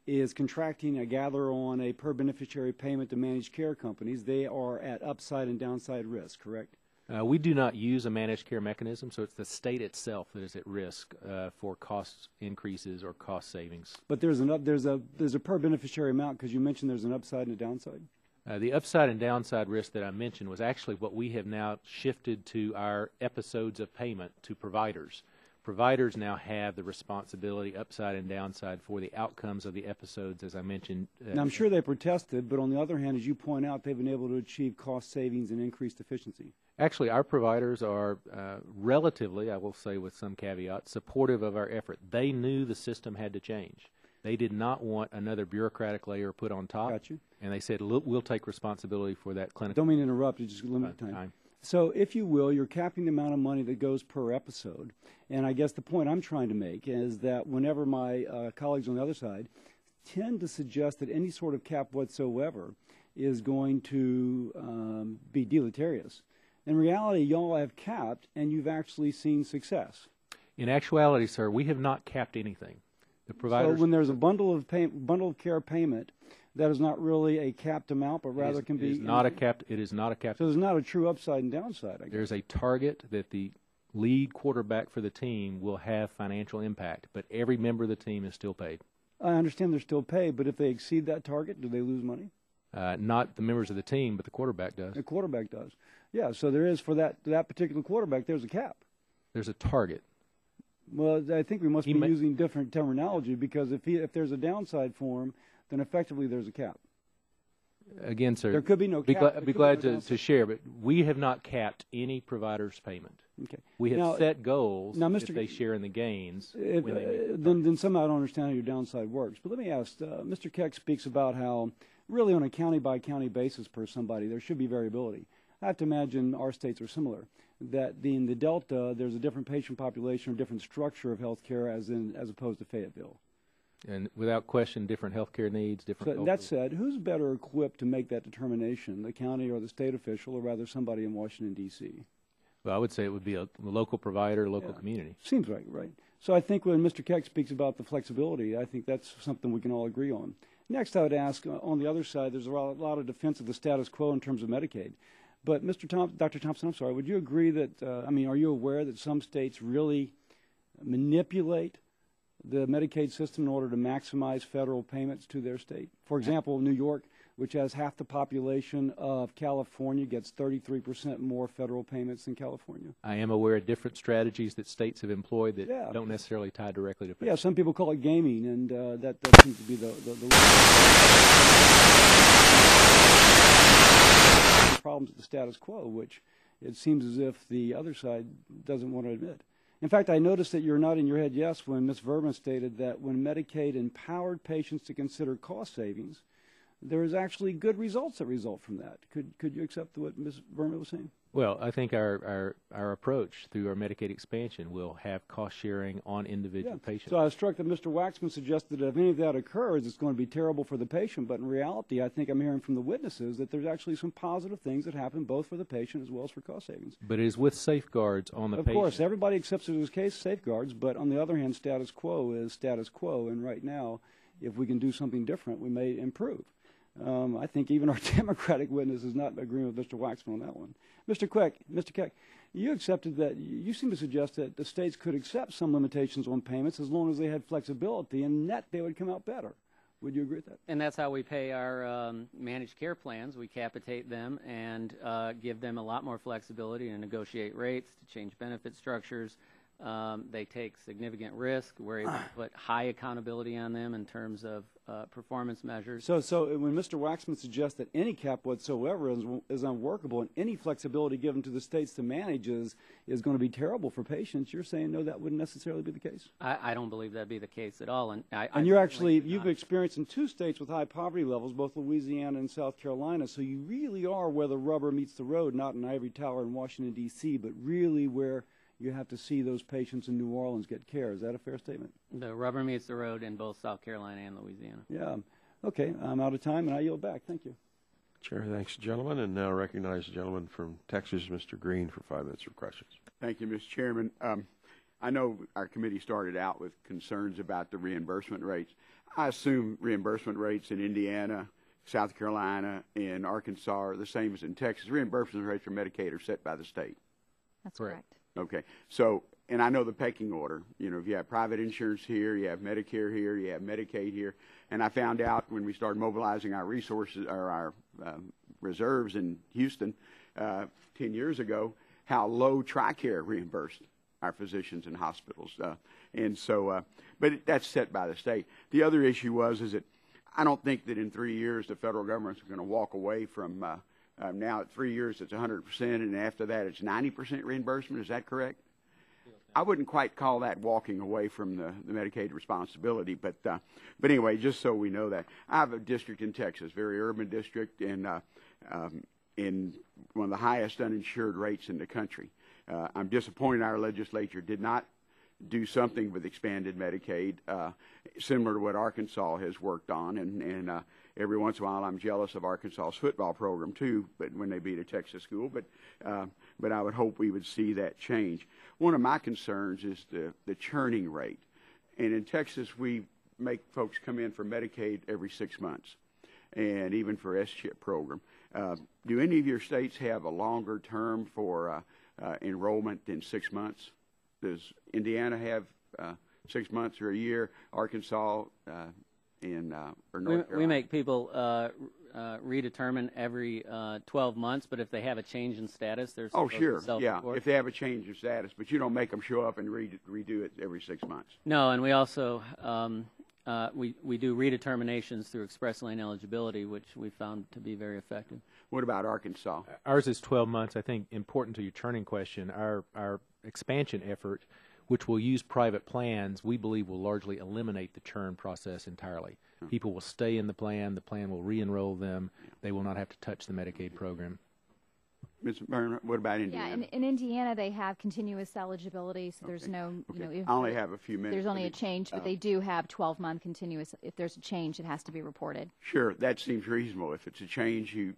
is contracting a gather on a per beneficiary payment to managed care companies. They are at upside and downside risk, correct? We do not use a managed care mechanism, so it's the state itself that is at risk for cost increases or cost savings. But there's a per beneficiary amount, because you mentioned there's an upside and a downside. The upside and downside risk that I mentioned was actually what we have now shifted to our episodes of payment to providers. Providers now have the responsibility, upside and downside, for the outcomes of the episodes, as I mentioned. Now, I'm sure they protested, but on the other hand, as you point out, they've been able to achieve cost savings and increased efficiency. Actually, our providers are relatively, I will say with some caveats, supportive of our effort. They knew the system had to change. They did not want another bureaucratic layer put on top. Got you. And they said, we'll take responsibility for that clinical. Don't mean to interrupt, you just limit time. So, if you will, you're capping the amount of money that goes per episode. And I guess the point I'm trying to make is that whenever my colleagues on the other side tend to suggest that any sort of cap whatsoever is going to be deleterious, in reality, y'all have capped, and you've actually seen success. In actuality, sir, we have not capped anything. The providers. So when there's a bundle of care payment, that is not really a capped amount, but rather can be. It is not a capped. It is not a capped. So there's not a true upside and downside, I guess. There's a target that the lead quarterback for the team will have financial impact, but every member of the team is still paid. I understand they're still paid, but if they exceed that target, do they lose money? Not the members of the team, but the quarterback does. The quarterback does. Yeah, so there is, for that particular quarterback, there's a cap. There's a target. Well, I think we must be using different terminology, because if there's a downside for him, then effectively there's a cap. Again, sir, there could be no cap. Be glad to share, but we have not capped any provider's payment. Okay. We have set goals now, if they share in the gains. Then somehow I don't understand how your downside works. But let me ask, Mr. Keck speaks about how really on a county-by-county basis per somebody, there should be variability. I have to imagine our states are similar, that in the Delta, there's a different patient population or different structure of health care as opposed to Fayetteville. And without question, different health care needs, different. So that said, who's better equipped to make that determination, the county or the state official, or rather somebody in Washington, D.C.? Well, I would say it would be a local provider, local community. Seems right. So I think when Mr. Keck speaks about the flexibility, I think that's something we can all agree on. Next, I would ask, on the other side, there's a lot of defense of the status quo in terms of Medicaid. But Dr. Thompson, I'm sorry, would you agree that, are you aware that some states really manipulate the Medicaid system in order to maximize federal payments to their state? For example, New York, which has half the population of California, gets 33% more federal payments than California. I am aware of different strategies that states have employed that don't necessarily tie directly to pay. Yeah, some people call it gaming, and that seems to be the problems with the status quo, which it seems as if the other side doesn't want to admit. In fact, I noticed that you're nodding your head yes when Ms. Verma stated that when Medicaid empowered patients to consider cost savings, there is actually good results that result from that. Could you accept what Ms. Verma was saying? Well, I think our approach through our Medicaid expansion will have cost sharing on individual patients. So I was struck that Mr. Waxman suggested that if any of that occurs, it's going to be terrible for the patient. But in reality, I think I'm hearing from the witnesses that there's actually some positive things that happen both for the patient as well as for cost savings. But it is with safeguards on the patient. Of course, everybody accepts it as case safeguards. But on the other hand, status quo is status quo. And right now, if we can do something different, we may improve. I think even our Democratic witness is not agreeing with Mr. Waxman on that one. Mr. Keck, you accepted that. You seem to suggest that the states could accept some limitations on payments as long as they had flexibility, and net they would come out better. Would you agree with that? And that's how we pay our managed care plans. We capitate them and give them a lot more flexibility to negotiate rates, to change benefit structures. They take significant risk. We're able to put high accountability on them in terms of performance measures. So when Mr. Waxman suggests that any cap whatsoever is unworkable and any flexibility given to the states to manage is going to be terrible for patients, you're saying no, that wouldn't necessarily be the case? I don't believe that'd be the case at all. And you've experienced in two states with high poverty levels, both Louisiana and South Carolina, so you really are where the rubber meets the road, not in Ivory Tower in Washington, D.C., but really where you have to see those patients in New Orleans get care. Is that a fair statement? The rubber meets the road in both South Carolina and Louisiana. Yeah. Okay, I'm out of time, and I yield back. Thank you. Chair, thanks, gentlemen. And now recognize the gentleman from Texas, Mr. Green, for 5 minutes of questions. Thank you, Mr. Chairman. I know our committee started out with concerns about the reimbursement rates. I assume reimbursement rates in Indiana, South Carolina, and Arkansas are the same as in Texas. Reimbursement rates for Medicaid are set by the state. That's correct. Okay. So, and I know the pecking order. You know, if you have private insurance here, you have Medicare here, you have Medicaid here. And I found out when we started mobilizing our resources or our reserves in Houston 10 years ago how low TRICARE reimbursed our physicians and hospitals. But that's set by the state. The other issue is that I don't think that in 3 years the federal government's going to walk away from now at 3 years it's 100%, and after that it's 90% reimbursement. Is that correct? I wouldn't quite call that walking away from the Medicaid responsibility, but anyway, just so we know that. I have a district in Texas, very urban district, and in one of the highest uninsured rates in the country. I'm disappointed our legislature did not do something with expanded Medicaid, similar to what Arkansas has worked on, and every once in a while I'm jealous of Arkansas's football program too, but when they beat a Texas school, but I would hope we would see that change. One of my concerns is the churning rate, and in Texas we make folks come in for Medicaid every 6 months, and even for S-CHIP program. Do any of your states have a longer term for enrollment than 6 months? Does Indiana have 6 months or a year? Arkansas or North Carolina? We make people redetermine every 12 months, but if they have a change in status, there's sure, yeah. If they have a change of status, but you don't make them show up and redo it every 6 months. No, and we also we do redeterminations through express lane eligibility, which we found to be very effective. What about Arkansas? Ours is 12 months. I think important to your turning question, our expansion effort, which will use private plans, we believe will largely eliminate the churn process entirely. People will stay in the plan will re-enroll them, they will not have to touch the Medicaid program. Ms. Byrne, what about Indiana? Yeah, in Indiana they have continuous eligibility, so there's no, if I only have a few minutes. there's only a change, but they do have 12-month continuous. If there's a change, it has to be reported. Sure, that seems reasonable. If it's a change, you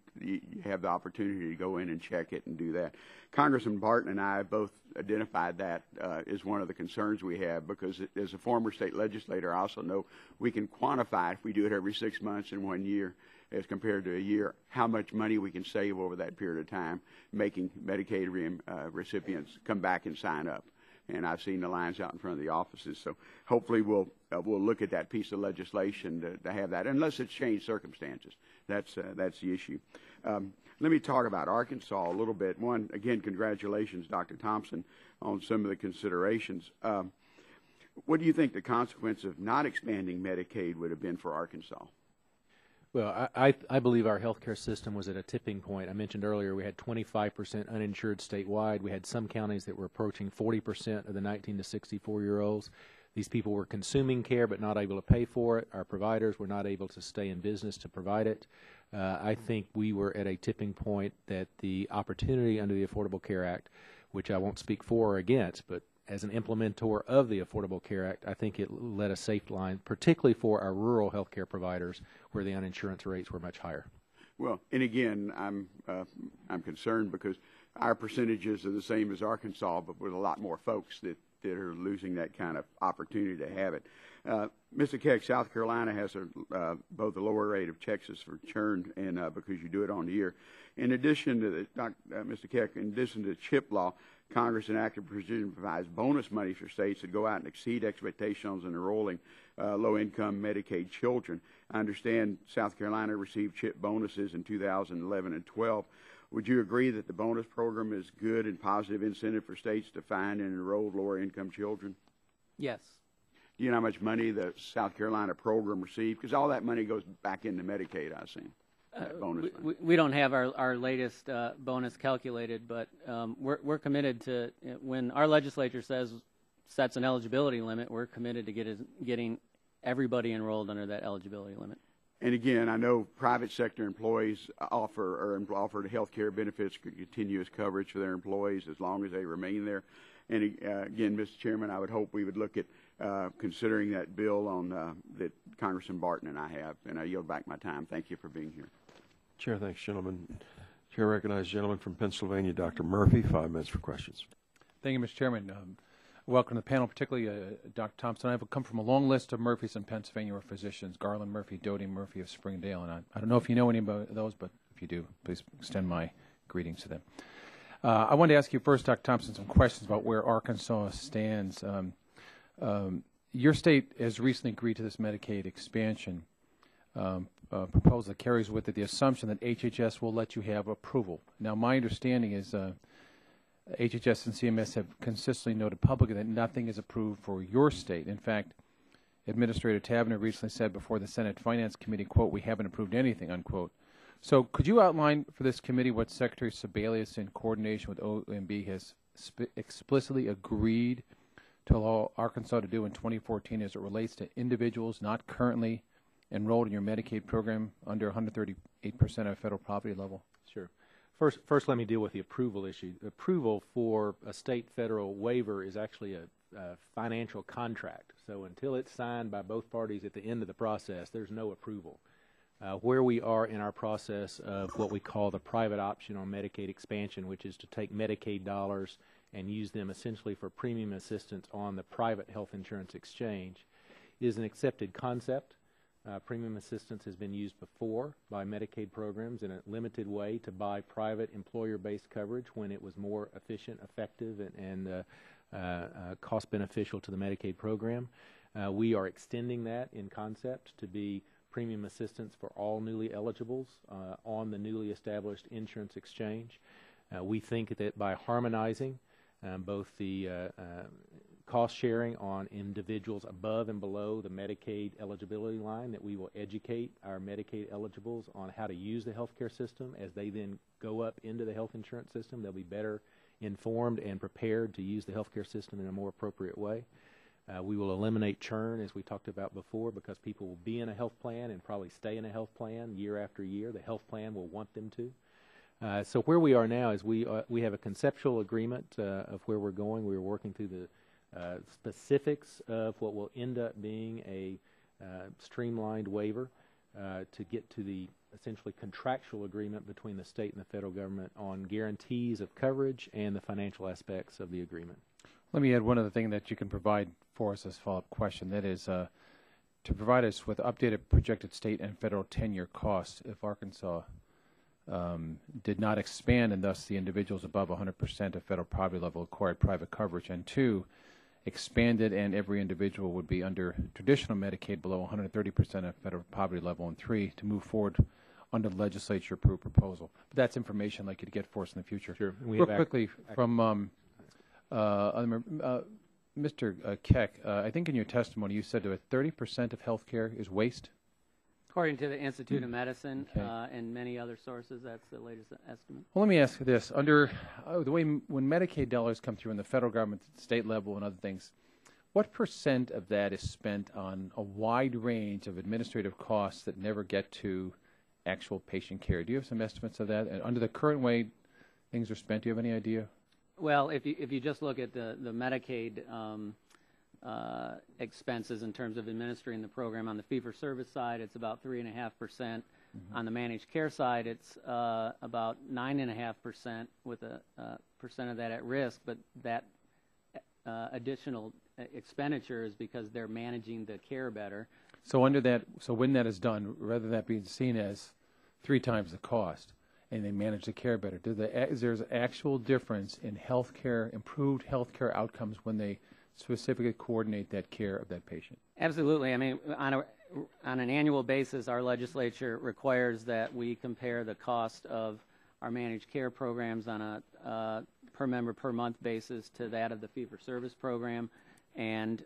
have the opportunity to go in and check it and do that. Congressman Barton and I both identified that as one of the concerns we have, because as a former state legislator, I also know we can quantify, if we do it every 6 months in 1 year as compared to a year, how much money we can save over that period of time, making Medicaid recipients come back and sign up. And I've seen the lines out in front of the offices. So hopefully we'll look at that piece of legislation to have that, unless it's changed circumstances. That's the issue. Let me talk about Arkansas a little bit. One, again, congratulations, Dr. Thompson, on some of the considerations. What do you think the consequence of not expanding Medicaid would have been for Arkansas? Well, I believe our healthcare system was at a tipping point. I mentioned earlier we had 25% uninsured statewide. We had some counties that were approaching 40% of the 19 to 64-year-olds. These people were consuming care but not able to pay for it. Our providers were not able to stay in business to provide it. I think we were at a tipping point that the opportunity under the Affordable Care Act, which I won't speak for or against, but as an implementer of the Affordable Care Act, I think it led a safe line, particularly for our rural health care providers where the uninsurance rates were much higher. Well, and again, I'm concerned because our percentages are the same as Arkansas, but with a lot more folks that are losing that kind of opportunity to have it. Mr. Keck, South Carolina has both a lower rate of Texas for churn and because you do it on the year. In addition to Mr. Keck, in addition to the CHIP law, Congress enacted a provision provides bonus money for states that go out and exceed expectations in enrolling low-income Medicaid children. I understand South Carolina received CHIP bonuses in 2011 and 12. Would you agree that the bonus program is good and positive incentive for states to find and enroll lower-income children? Yes. Do you know how much money the South Carolina program received? Because all that money goes back into Medicaid, I assume. We don't have our latest bonus calculated, but we're committed to, when our legislature sets an eligibility limit, we're committed to getting everybody enrolled under that eligibility limit. And again, I know private sector employees offer health care benefits, continuous coverage for their employees as long as they remain there. And again, Mr. Chairman, I would hope we would look at considering that bill on that Congressman Barton and I have. And I yield back my time. Thank you for being here. Chair, thanks, gentlemen. Chair recognizes the gentleman from Pennsylvania, Dr. Murphy. 5 minutes for questions. Thank you, Mr. Chairman. Welcome to the panel, particularly Dr. Thompson. I've come from a long list of Murphys in Pennsylvania who are physicians, Garland Murphy, Doty Murphy of Springdale. And I don't know if you know any of those, but if you do, please extend my greetings to them. I wanted to ask you first, Dr. Thompson, some questions about where Arkansas stands. Your state has recently agreed to this Medicaid expansion proposal that carries with it the assumption that HHS will let you have approval. Now, my understanding is HHS and CMS have consistently noted publicly that nothing is approved for your state. In fact, Administrator Tavener recently said before the Senate Finance Committee, quote, "We haven't approved anything," unquote. So could you outline for this committee what Secretary Sebelius, in coordination with OMB, has explicitly agreed to allow Arkansas to do in 2014 as it relates to individuals not currently enrolled in your Medicaid program under 138% of federal poverty level? Sure. First, let me deal with the approval issue. Approval for a state-federal waiver is actually a financial contract. So until it's signed by both parties at the end of the process, there's no approval. Where we are in our process of what we call the private option on Medicaid expansion, which is to take Medicaid dollars and use them essentially for premium assistance on the private health insurance exchange, is an accepted concept. Premium assistance has been used before by Medicaid programs in a limited way to buy private employer-based coverage when it was more efficient, effective, and cost beneficial to the Medicaid program. We are extending that in concept to be premium assistance for all newly eligibles on the newly established insurance exchange. We think that by harmonizing both the cost sharing on individuals above and below the Medicaid eligibility line, that we will educate our Medicaid eligibles on how to use the healthcare system. As they then go up into the health insurance system, they'll be better informed and prepared to use the healthcare system in a more appropriate way. We will eliminate churn, as we talked about before, because people will be in a health plan and probably stay in a health plan year after year. The health plan will want them to. So where we are now is we have a conceptual agreement of where we're going. We're working through the specifics of what will end up being a streamlined waiver to get to the essentially contractual agreement between the state and the federal government on guarantees of coverage and the financial aspects of the agreement. Let me add one other thing that you can provide for us as a follow-up question. That is to provide us with updated projected state and federal 10-year costs if Arkansas did not expand and thus the individuals above 100% of federal poverty level acquired private coverage, and 2, expanded and every individual would be under traditional Medicaid below 130% of federal poverty level, and 3, to move forward under the legislature approved proposal. But that's information I'd like you to get for us in the future. Sure. Real quickly from Mr. Keck, I think in your testimony you said that 30% of health care is waste. According to the Institute of Medicine and many other sources, that's the latest estimate. Well, let me ask you this. Under the way when Medicaid dollars come through in the federal government, state level, and other things, what % of that is spent on a wide range of administrative costs that never get to actual patient care? Do you have some estimates of that? And under the current way things are spent, do you have any idea? Well, if you just look at the Medicaid expenses in terms of administering the program, on the fee-for-service side, it's about 3.5%. On the managed care side, it's about 9.5%, with a percent of that at risk. But that additional expenditure is because they're managing the care better. So under that, so when that is done, rather than that being seen as 3 times the cost, and they manage the care better, is there an actual difference in healthcare, improved healthcare outcomes when they specifically coordinate that care of that patient? Absolutely. I mean, on an annual basis, our legislature requires that we compare the cost of our managed care programs on a per member per month basis to that of the fee-for-service program. And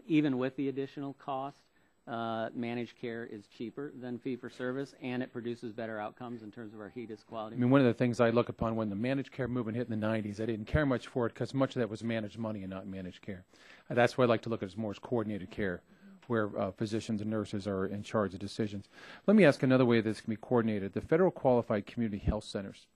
even with the additional cost, managed care is cheaper than fee-for-service, and it produces better outcomes in terms of our HEDIS quality. I mean, one of the things I look upon when the managed care movement hit in the 90s, I didn't care much for it because much of that was managed money and not managed care. That's what I like to look at as more as coordinated care, where physicians and nurses are in charge of decisions. Let me ask another way this can be coordinated. The federal qualified community health centers.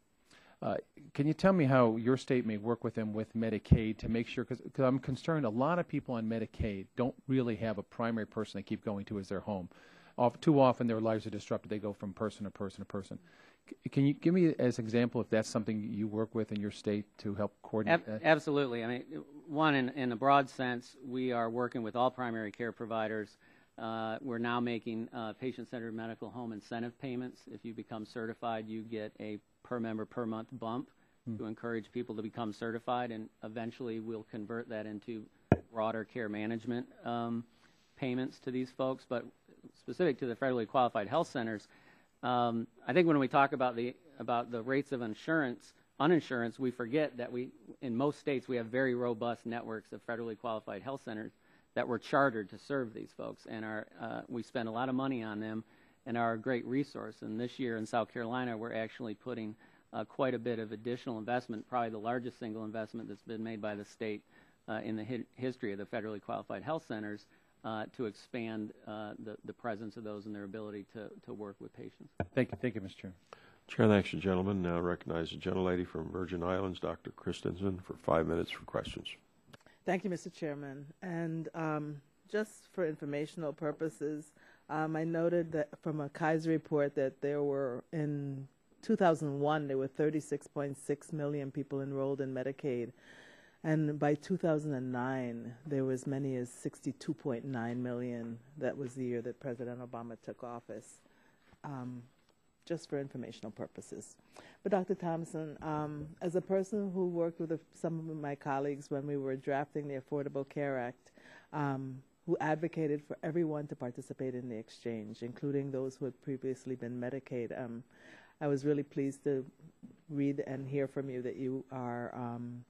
Can you tell me how your state may work with them with Medicaid to make sure, because I'm concerned a lot of people on Medicaid don't really have a primary person they keep going to as their home. Too often their lives are disrupted. They go from person to person to person. Can you give me as an example if that's something you work with in your state to help coordinate that? Absolutely. I mean, one, in a broad sense, we are working with all primary care providers. We're now making patient-centered medical home incentive payments. If you become certified, you get a per member per month bump to encourage people to become certified, and eventually we'll convert that into broader care management payments to these folks. But specific to the federally qualified health centers, I think when we talk about the rates of uninsurance, we forget that in most states we have very robust networks of federally qualified health centers that were chartered to serve these folks, and we spend a lot of money on them and are a great resource. And this year in South Carolina, we're actually putting quite a bit of additional investment, probably the largest single investment that's been made by the state in the history of the federally qualified health centers, to expand the presence of those and their ability to work with patients. Thank you, Mr. Chairman. Chair, thanks the gentleman. Now recognize the gentlelady from Virgin Islands, Dr. Christensen, for 5 minutes for questions. Thank you, Mr. Chairman. And just for informational purposes, I noted that from a Kaiser report that there were, in 2001, there were 36.6 million people enrolled in Medicaid. And by 2009, there was as many as 62.9 million. That was the year that President Obama took office, just for informational purposes. But Dr. Thompson, as a person who worked with some of my colleagues when we were drafting the Affordable Care Act, who advocated for everyone to participate in the exchange, including those who had previously been Medicaid, I was really pleased to read and hear from you that you are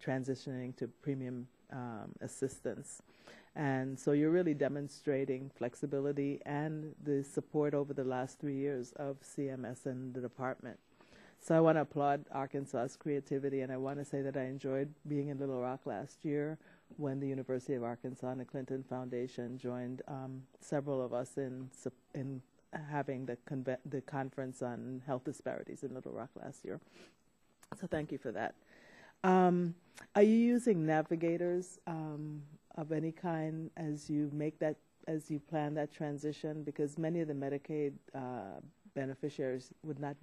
transitioning to premium assistance. And so you're really demonstrating flexibility and the support over the last 3 years of CMS and the department. So I want to applaud Arkansas's creativity, and I want to say that I enjoyed being in Little Rock last year when the University of Arkansas and the Clinton Foundation joined several of us in having the conference on health disparities in Little Rock last year. So thank you for that. Are you using navigators of any kind as you plan that transition? Because many of the Medicaid beneficiaries would not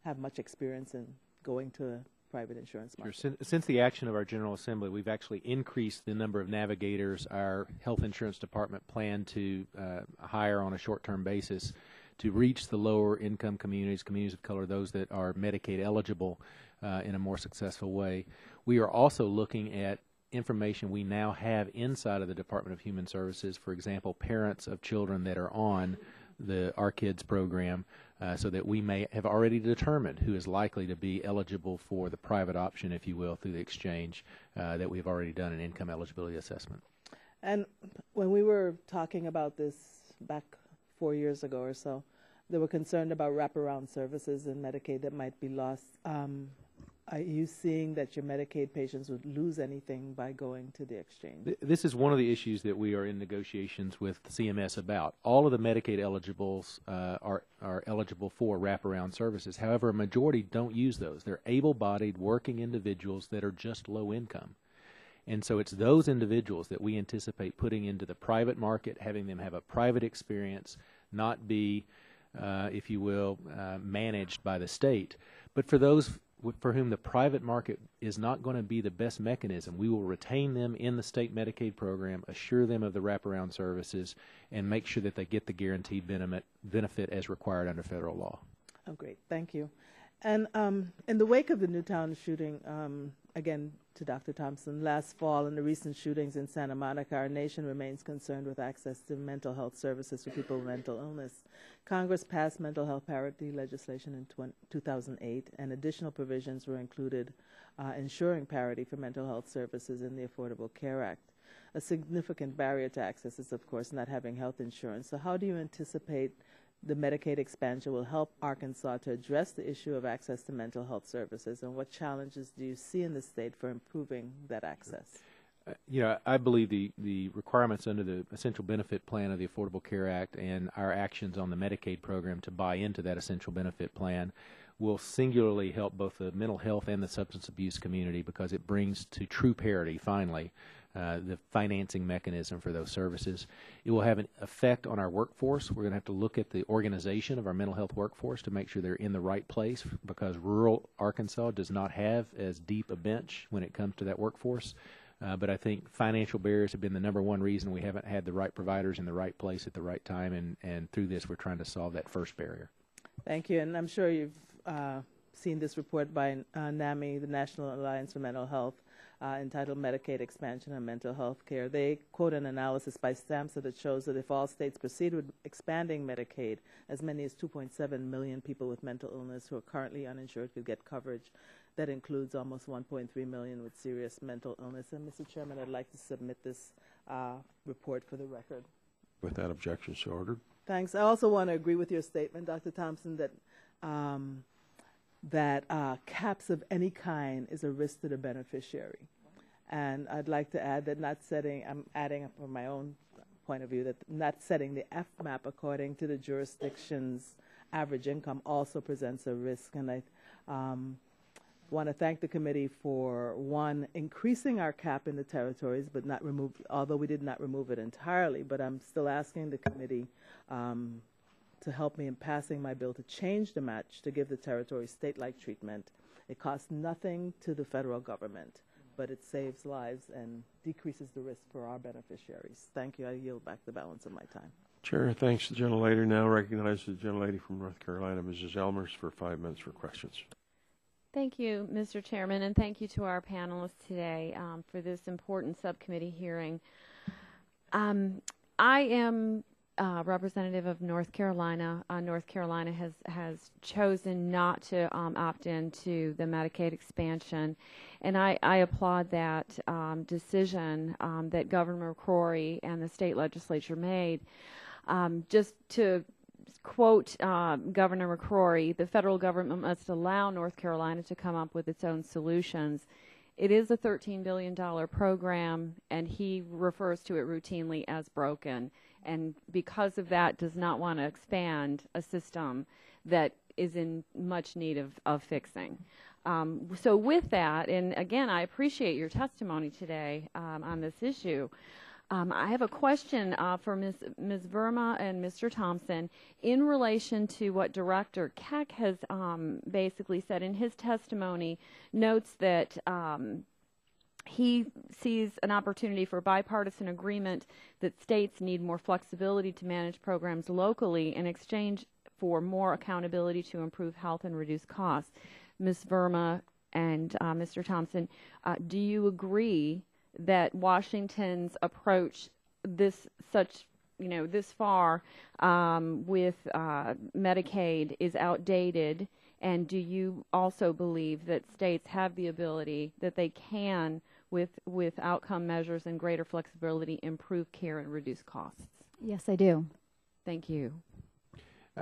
have much experience in going to a private insurance market. Sure. Since the action of our General Assembly, we've actually increased the number of navigators our health insurance department planned to hire on a short-term basis to reach the lower income communities, communities of color, those that are Medicaid eligible in a more successful way. We are also looking at information we now have inside of the Department of Human Services, for example, parents of children that are on the Our Kids program, so that we may have already determined who is likely to be eligible for the private option, if you will, through the exchange, that we've already done an income eligibility assessment. And when we were talking about this back 4 years ago or so, they were concerned about wraparound services in Medicaid that might be lost. Are you seeing that your Medicaid patients would lose anything by going to the exchange? This is one of the issues that we are in negotiations with CMS about. All of the Medicaid eligibles are eligible for wraparound services. However, a majority don't use those. They're able-bodied working individuals that are just low income. And so it's those individuals that we anticipate putting into the private market, having them have a private experience, not be, if you will, managed by the state. But for those for whom the private market is not going to be the best mechanism, we will retain them in the state Medicaid program, assure them of the wraparound services, and make sure that they get the guaranteed benefit as required under federal law. Oh, great. Thank you. And in the wake of the Newtown shooting, again, to Dr. Thompson, last fall and the recent shootings in Santa Monica, our nation remains concerned with access to mental health services for people with mental illness. Congress passed mental health parity legislation in 2008, and additional provisions were included ensuring parity for mental health services in the Affordable Care Act. A significant barrier to access is, of course, not having health insurance. So how do you anticipate the Medicaid expansion will help Arkansas to address the issue of access to mental health services, and what challenges do you see in the state for improving that access? I believe the requirements under the Essential Benefit Plan of the Affordable Care Act and our actions on the Medicaid program to buy into that Essential Benefit Plan will singularly help both the mental health and the substance abuse community, because it brings to true parity, finally, the financing mechanism for those services. It will have an effect on our workforce. We're going to have to look at the organization of our mental health workforce to make sure they're in the right place, because rural Arkansas does not have as deep a bench when it comes to that workforce. But I think financial barriers have been the number one reason we haven't had the right providers in the right place at the right time, and through this we're trying to solve that first barrier. Thank you. And I'm sure you've seen this report by NAMI, the National Alliance for Mental Health, entitled Medicaid Expansion and Mental Health Care. They quote an analysis by SAMHSA that shows that if all states proceed with expanding Medicaid, as many as 2.7 million people with mental illness who are currently uninsured could get coverage. That includes almost 1.3 million with serious mental illness. And Mr. Chairman, I'd like to submit this report for the record. With that objection, so ordered. Thanks. I also want to agree with your statement, Dr. Thompson, that caps of any kind is a risk to the beneficiary. And I'd like to add that I'm adding from my own point of view, that not setting the FMAP according to the jurisdiction's average income also presents a risk. And I want to thank the committee for, one, increasing our cap in the territories, but not remove, although we did not remove it entirely, but I'm still asking the committee to help me in passing my bill to change the match to give the territory state-like treatment. It costs nothing to the federal government, but it saves lives and decreases the risk for our beneficiaries. Thank you. I yield back the balance of my time. Chair, thanks to the gentlelady. Now recognize the gentlelady from North Carolina, Mrs. Elmers, for 5 minutes for questions. Thank you, Mr. Chairman, and thank you to our panelists today for this important subcommittee hearing. I am representative of North Carolina. North Carolina has chosen not to opt into the Medicaid expansion, and I applaud that decision that Governor McCrory and the state legislature made. Just to quote Governor McCrory, the federal government must allow North Carolina to come up with its own solutions. It is a $13 billion program, and he refers to it routinely as broken, and because of that does not want to expand a system that is in much need of fixing. So with that, and again, I appreciate your testimony today on this issue. I have a question for Ms. Verma and Mr. Thompson in relation to what Director Keck has basically said in his testimony. Notes that he sees an opportunity for bipartisan agreement that states need more flexibility to manage programs locally in exchange for more accountability to improve health and reduce costs. Ms. Verma and Mr. Thompson, do you agree that Washington's approach this far with Medicaid is outdated, and do you also believe that states have the ability that they can, with outcome measures and greater flexibility, improve care and reduce costs? Yes, I do. Thank you.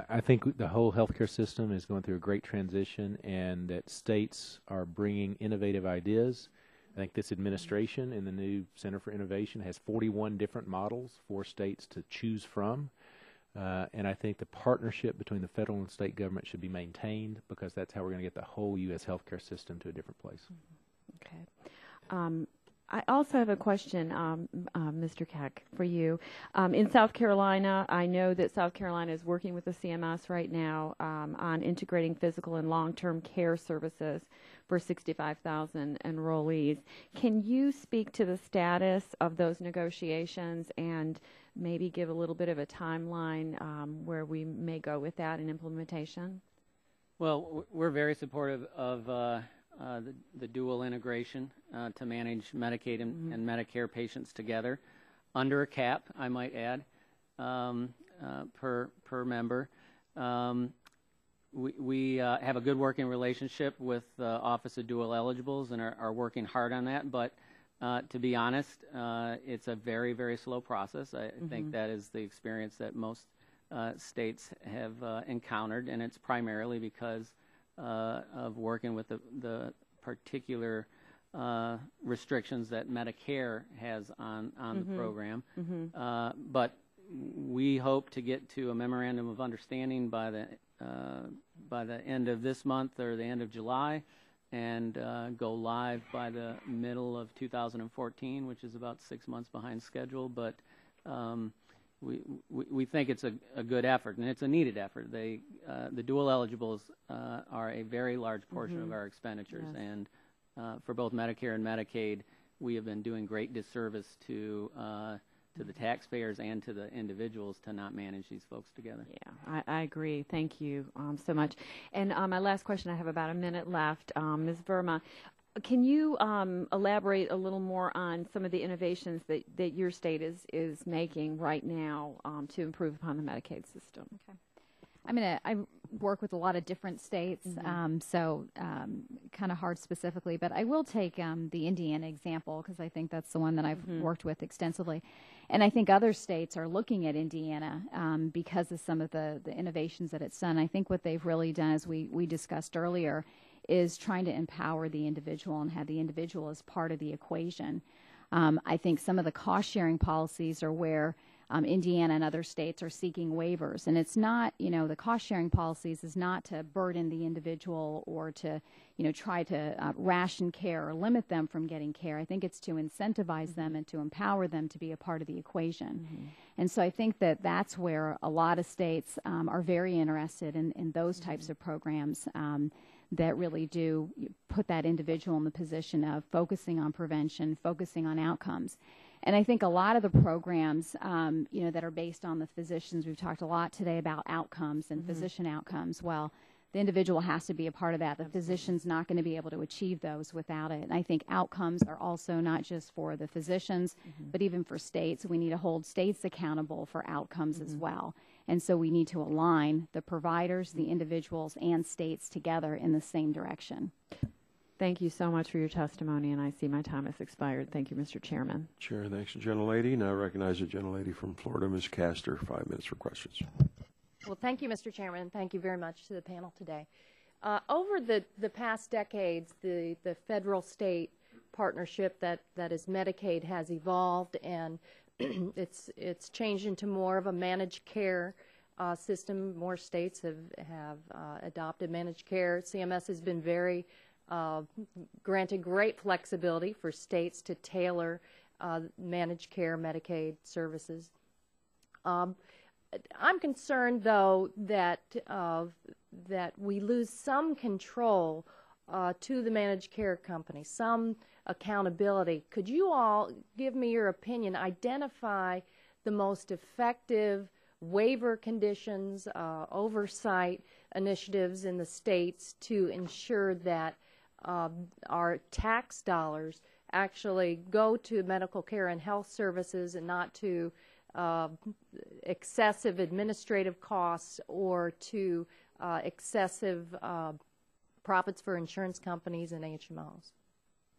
I think the whole healthcare system is going through a great transition, and that states are bringing innovative ideas. I think this administration and the new Center for Innovation has 41 different models for states to choose from. And I think the partnership between the federal and state government should be maintained, because that's how we're going to get the whole U.S. healthcare system to a different place. Okay. I also have a question, Mr. Keck, for you. In South Carolina, I know that South Carolina is working with the CMS right now on integrating physical and long-term care services for 65,000 enrollees. Can you speak to the status of those negotiations and maybe give a little bit of a timeline where we may go with that in implementation? Well, we're very supportive of the dual integration to manage Medicaid and Medicare patients together under a cap, I might add, per member. We have a good working relationship with the Office of Dual Eligibles and are working hard on that. But to be honest, it's a very, very slow process. I think that is the experience that most states have encountered, and it's primarily because of working with the particular restrictions that Medicare has on the program. But we hope to get to a memorandum of understanding by the end of this month or the end of July, and go live by the middle of 2014, which is about 6 months behind schedule. But we think it's a good effort, and it's a needed effort. The dual eligibles are a very large portion of our expenditures, and for both Medicare and Medicaid, we have been doing great disservice to the taxpayers and to the individuals to not manage these folks together. Yeah, I agree. Thank you so much. And my last question, I have about a minute left. Ms. Verma, can you elaborate a little more on some of the innovations that your state is making right now to improve upon the Medicaid system? Okay. I work with a lot of different states, so kind of hard specifically, but I will take the Indiana example, because I think that's the one that I've worked with extensively. And I think other states are looking at Indiana because of some of the innovations that it's done. I think what they've really done, as we discussed earlier, is trying to empower the individual and have the individual as part of the equation. I think some of the cost-sharing policies are where Indiana and other states are seeking waivers. And it's not, the cost-sharing policies is not to burden the individual or to, try to ration care or limit them from getting care. I think it's to incentivize them and to empower them to be a part of the equation. And so I think that that's where a lot of states are very interested in those types of programs. that really do put that individual in the position of focusing on prevention, focusing on outcomes. And I think a lot of the programs, that are based on the physicians, we've talked a lot today about outcomes and physician outcomes. Well, the individual has to be a part of that. The physician's not going to be able to achieve those without it. And I think outcomes are also not just for the physicians, but even for states. We need to hold states accountable for outcomes as well. And so we need to align the providers, the individuals, and states together in the same direction. Thank you so much for your testimony, and I see my time has expired. Thank you, Mr. Chairman. Chair, thanks, gentlelady. Now I recognize the gentlelady from Florida, Ms. Castor, 5 minutes for questions. Well, thank you, Mr. Chairman. Thank you very much to the panel today. Over the past decades, the federal-state partnership that is Medicaid has evolved, and it's changed into more of a managed care system. More states have adopted managed care. CMS has been granted great flexibility for states to tailor managed care Medicaid services. I'm concerned, though, that we lose some control to the managed care company, some accountability. Could you all give me your opinion, identify the most effective waiver conditions, oversight initiatives in the states to ensure that our tax dollars actually go to medical care and health services and not to excessive administrative costs or to excessive profits for insurance companies and HMOs?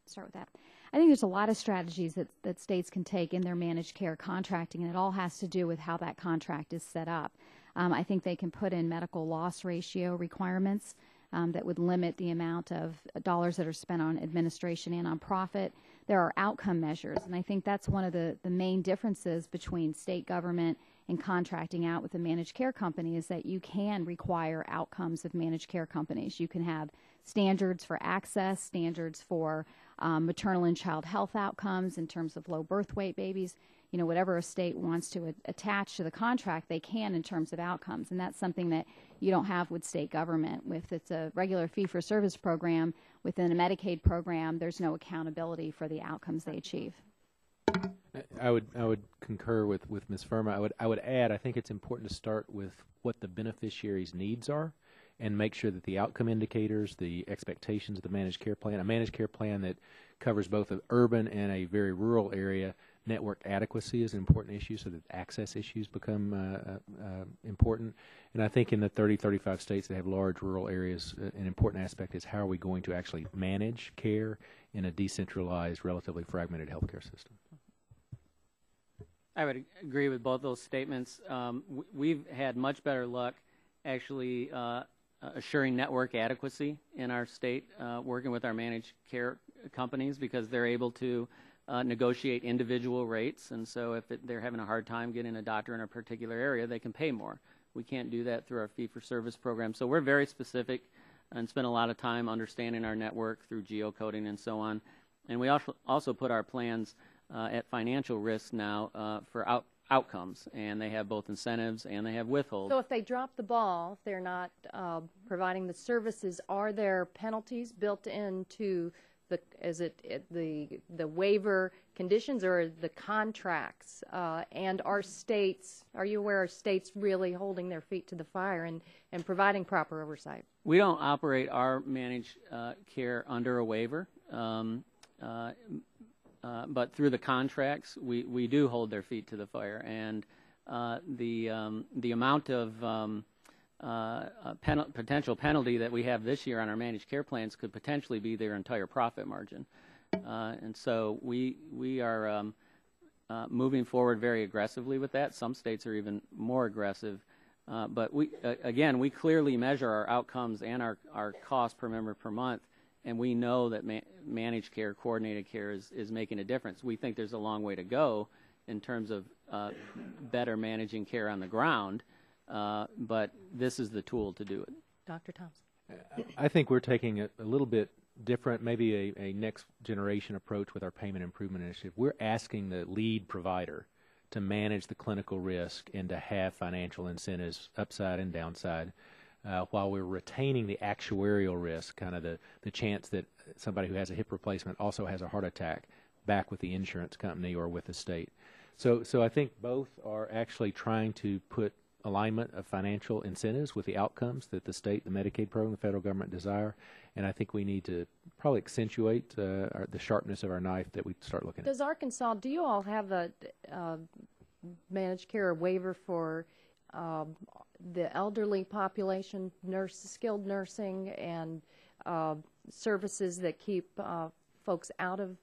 Start with that. I think there's a lot of strategies that states can take in their managed care contracting, and it all has to do with how that contract is set up. I think they can put in medical loss ratio requirements that would limit the amount of dollars that are spent on administration and on profit. There are outcome measures, and I think that's one of the main differences between state government and contracting out with a managed care company is that you can require outcomes of managed care companies. You can have standards for access, standards for maternal and child health outcomes in terms of low birth weight babies. Whatever a state wants to attach to the contract, they can in terms of outcomes. And that's something that you don't have with state government. If it's a regular fee-for-service program, within a Medicaid program, there's no accountability for the outcomes they achieve. I would concur with Ms. Verma. I would add, I think it's important to start with what the beneficiary's needs are and make sure that the outcome indicators, the expectations of the managed care plan, a managed care plan that covers both an urban and a very rural area, network adequacy is an important issue so that access issues become important. And I think in the 35 states that have large rural areas, an important aspect is how are we going to actually manage care in a decentralized, relatively fragmented healthcare system. I would agree with both those statements. We've had much better luck actually assuring network adequacy in our state, working with our managed care companies because they're able to negotiate individual rates, and so if they're having a hard time getting a doctor in a particular area, they can pay more. We can't do that through our fee-for-service program. So we're very specific and spend a lot of time understanding our network through geocoding and so on. And we also put our plans at financial risk now for outcomes, and they have both incentives and they have withhold. So if they drop the ball, if they're not providing the services, are there penalties built into the waiver conditions or the contracts? And are you aware of states really holding their feet to the fire and providing proper oversight? We don't operate our managed care under a waiver, but through the contracts, we do hold their feet to the fire. And the amount of potential penalty that we have this year on our managed care plans could potentially be their entire profit margin. And so we are moving forward very aggressively with that. Some states are even more aggressive. But we clearly measure our outcomes and our cost per member per month, and we know that managed care, coordinated care is making a difference. We think there's a long way to go in terms of better managing care on the ground. But this is the tool to do it. Dr. Thompson. I think we're taking a little bit different, maybe a next generation approach with our payment improvement initiative. We're asking the lead provider to manage the clinical risk and to have financial incentives upside and downside while we're retaining the actuarial risk, kind of the chance that somebody who has a hip replacement also has a heart attack back with the insurance company or with the state. So I think both are actually trying to put alignment of financial incentives with the outcomes that the state, the Medicaid program, the federal government desire. And I think we need to probably accentuate the sharpness of our knife that we start looking at. Does Arkansas, do you all have a managed care waiver for the elderly population, skilled nursing, and services that keep folks out of?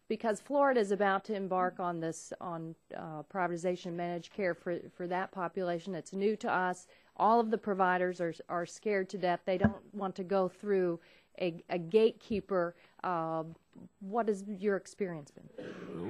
Because Florida is about to embark on this, privatization of managed care for that population. It's new to us. All of the providers are scared to death. They don't want to go through a gatekeeper. What has your experience been?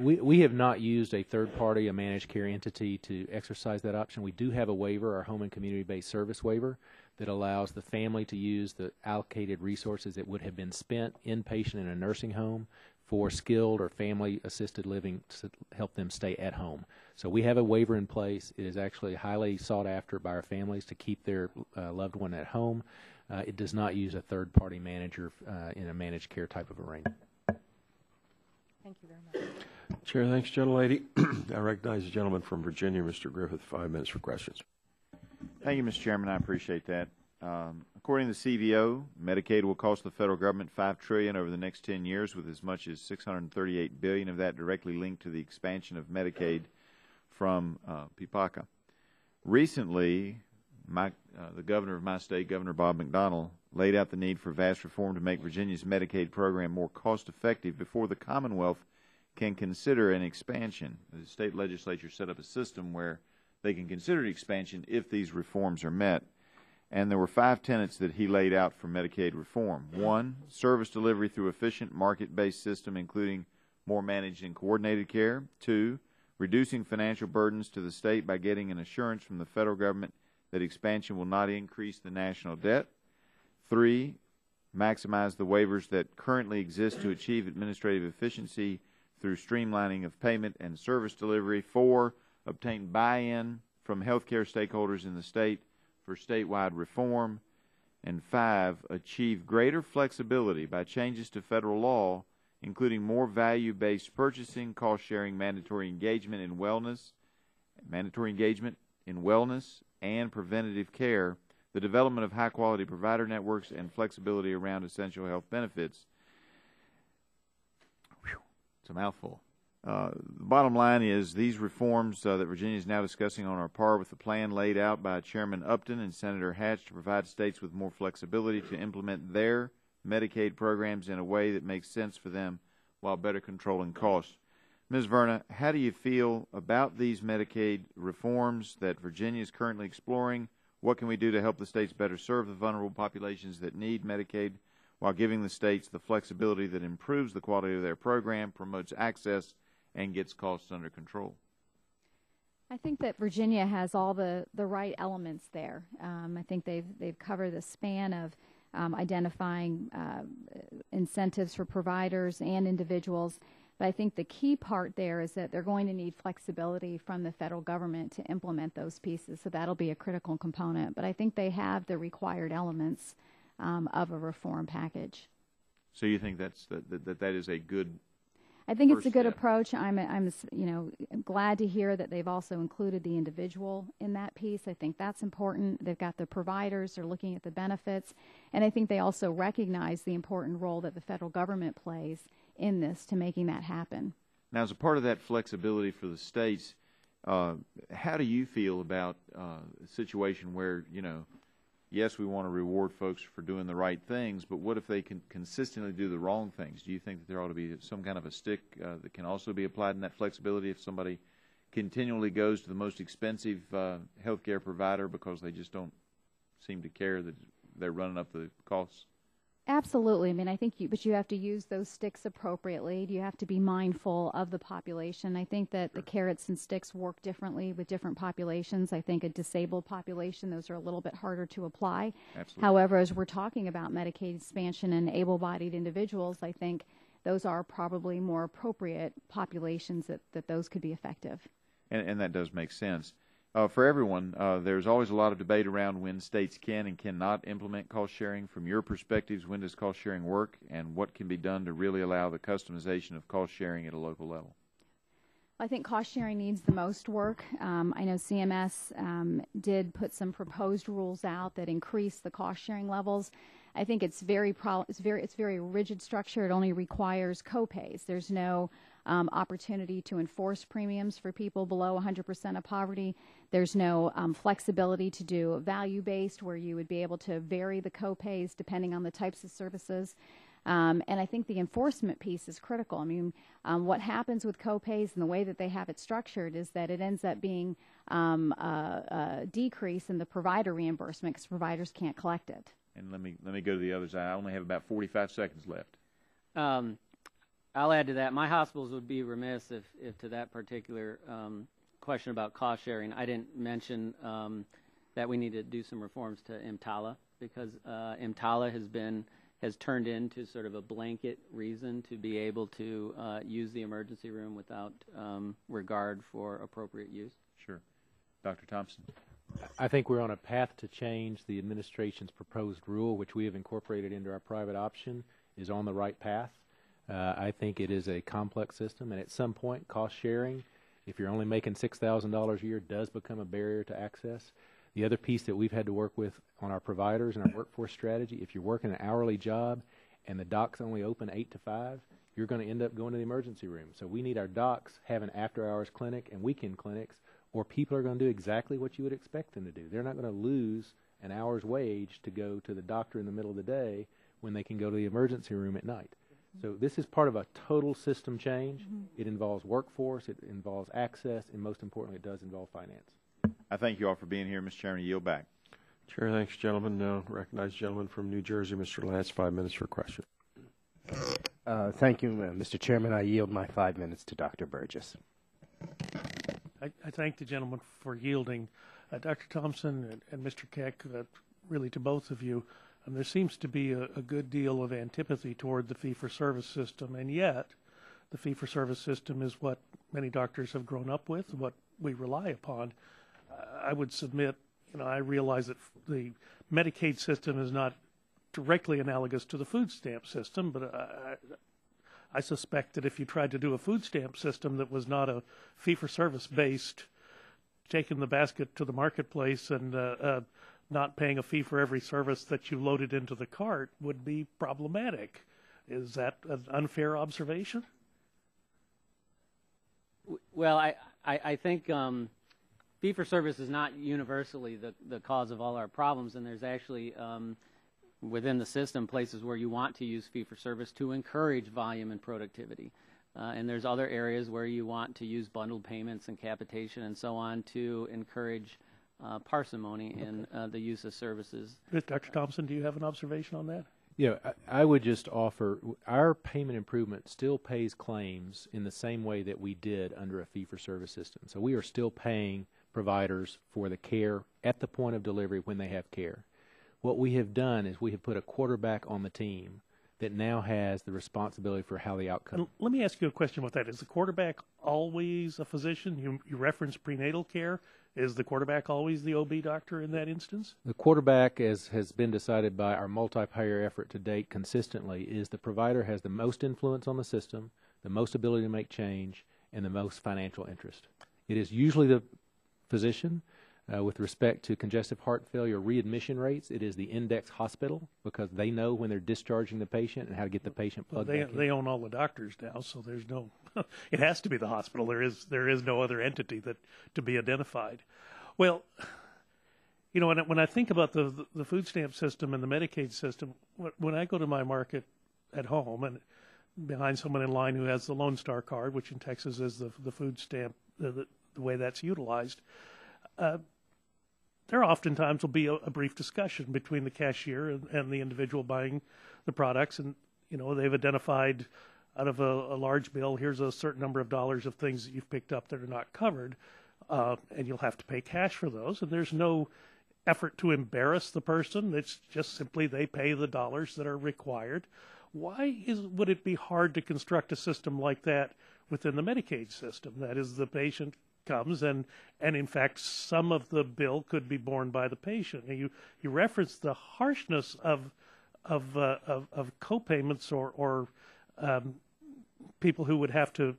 We have not used a third party, a managed care entity, to exercise that option. We do have a waiver, our home and community-based service waiver, that allows the family to use the allocated resources that would have been spent inpatient in a nursing home for skilled or family-assisted living to help them stay at home. So we have a waiver in place. It is actually highly sought after by our families to keep their loved one at home. It does not use a third-party manager in a managed care type of arrangement. Thank you very much. Chair, thanks, gentlelady. I recognize the gentleman from Virginia, Mr. Griffith, 5 minutes for questions. Thank you, Mr. Chairman. I appreciate that. According to the CVO, Medicaid will cost the federal government $5 trillion over the next 10 years, with as much as $638 billion of that directly linked to the expansion of Medicaid from PPACA. Recently, the governor of my state, Governor Bob McDonnell, laid out the need for vast reform to make Virginia's Medicaid program more cost-effective before the Commonwealth can consider an expansion. The state legislature set up a system where they can consider an expansion if these reforms are met. And there were 5 tenets that he laid out for Medicaid reform. 1, service delivery through efficient market-based system, including more managed and coordinated care. 2, reducing financial burdens to the state by getting an assurance from the federal government that expansion will not increase the national debt. 3, maximize the waivers that currently exist to achieve administrative efficiency through streamlining of payment and service delivery. 4, obtain buy-in from healthcare stakeholders in the state for statewide reform. And 5, achieve greater flexibility by changes to federal law, including more value-based purchasing, cost-sharing, mandatory engagement in wellness, and preventative care, the development of high-quality provider networks, and flexibility around essential health benefits. It's a mouthful. The bottom line is these reforms that Virginia is now discussing on are par with the plan laid out by Chairman Upton and Senator Hatch to provide states with more flexibility to implement their Medicaid programs in a way that makes sense for them while better controlling costs. Ms. Verna, how do you feel about these Medicaid reforms that Virginia is currently exploring? What can we do to help the states better serve the vulnerable populations that need Medicaid while giving the states the flexibility that improves the quality of their program, promotes access, and gets costs under control? I think that Virginia has all the right elements there. I think they've covered the span of identifying incentives for providers and individuals. But I think the key part there is that they're going to need flexibility from the federal government to implement those pieces. So that'll be a critical component. But I think they have the required elements of a reform package. So you think that is a good? I think it's a good approach. I'm glad to hear that they've also included the individual in that piece. I think that's important. They've got the providers, they're looking at the benefits, and I think they also recognize the important role that the federal government plays in this to making that happen. Now, as a part of that flexibility for the states, how do you feel about a situation where, yes, we want to reward folks for doing the right things, but what if they can consistently do the wrong things? Do you think that there ought to be some kind of a stick that can also be applied in that flexibility if somebody continually goes to the most expensive health care provider because they just don't seem to care that they're running up the costs? Absolutely. I mean, I think but you have to use those sticks appropriately. You have to be mindful of the population. I think that the carrots and sticks work differently with different populations. I think a disabled population, those are a little bit harder to apply. Absolutely. However, as we're talking about Medicaid expansion and able-bodied individuals, I think those are probably more appropriate populations that those could be effective. And that does make sense. For everyone, there's always a lot of debate around when states can and cannot implement cost sharing. From your perspectives, when does cost sharing work, and what can be done to really allow the customization of cost sharing at a local level? I think cost sharing needs the most work. I know CMS did put some proposed rules out that increase the cost sharing levels. I think it's very rigid structure. It only requires co-pays. There's no opportunity to enforce premiums for people below 100% of poverty. There's no flexibility to do value-based, where you would be able to vary the co-pays depending on the types of services. And I think the enforcement piece is critical. I mean, what happens with co-pays and the way that they have it structured is that it ends up being a decrease in the provider reimbursement because providers can't collect it. And let me go to the other side. I only have about 45 seconds left. I'll add to that. My hospitals would be remiss if to that particular question about cost sharing, I didn't mention that we need to do some reforms to EMTALA, because EMTALA has turned into sort of a blanket reason to be able to use the emergency room without regard for appropriate use. Sure. Dr. Thompson? I think we're on a path to change. The administration's proposed rule, which we have incorporated into our private option, is on the right path. I think it is a complex system, and at some point, cost sharing, if you're only making $6,000 a year, does become a barrier to access. The other piece that we've had to work with on our providers and our workforce strategy, if you're working an hourly job and the doc's only open 8 to 5, you're going to end up going to the emergency room. So we need our docs having after-hours clinic and weekend clinics, or people are going to do exactly what you would expect them to do. They're not going to lose an hour's wage to go to the doctor in the middle of the day when they can go to the emergency room at night. So this is part of a total system change. It involves workforce, it involves access, and most importantly, it does involve finance. I thank you all for being here. Mr. Chairman, yield back. Chair, thanks, gentlemen. Now recognize the gentleman from New Jersey, Mr. Lance, 5 minutes for question. Thank you, Mr. Chairman. I yield my 5 minutes to Dr. Burgess. I thank the gentleman for yielding. Dr. Thompson and Mr. Keck, really to both of you, there seems to be a good deal of antipathy toward the fee-for-service system, and yet the fee-for-service system is what many doctors have grown up with, what we rely upon. I would submit, I realize that the Medicaid system is not directly analogous to the food stamp system, but I suspect that if you tried to do a food stamp system that was not a fee-for-service based, taking the basket to the marketplace and not paying a fee for every service that you loaded into the cart would be problematic. Is that an unfair observation? Well, I think fee-for-service is not universally the cause of all our problems, and there's actually within the system places where you want to use fee-for-service to encourage volume and productivity. And there's other areas where you want to use bundled payments and capitation and so on to encourage parsimony in the use of services. Dr. Thompson, do you have an observation on that? Yeah, I would just offer our payment improvement still pays claims in the same way that we did under a fee-for-service system. So we are still paying providers for the care at the point of delivery when they have care. What we have done is we have put a quarterback on the team that now has the responsibility for how the outcome. Let me ask you a question about that. Is the quarterback always a physician? You referenced prenatal care. Is the quarterback always the OB doctor in that instance? The quarterback, as has been decided by our multi-payer effort to date consistently, is the provider has the most influence on the system, the most ability to make change, and the most financial interest. It is usually the physician. With respect to congestive heart failure readmission rates, it is the index hospital because they know when they're discharging the patient and how to get the patient plugged back in. They own all the doctors now, so there's no. It has to be the hospital. There is no other entity that to be identified. Well, when I think about the food stamp system and the Medicaid system, when I go to my market at home and behind someone in line who has the Lone Star card, which in Texas is the food stamp, the way that's utilized. There oftentimes will be a brief discussion between the cashier and the individual buying the products, and they've identified out of a large bill, here's a certain number of dollars of things that you've picked up that are not covered, and you'll have to pay cash for those, and there's no effort to embarrass the person. It's just simply they pay the dollars that are required. Why would it be hard to construct a system like that within the Medicaid system? That is, the patient comes, and in fact, some of the bill could be borne by the patient. And you referenced the harshness of co-payments or people who would have to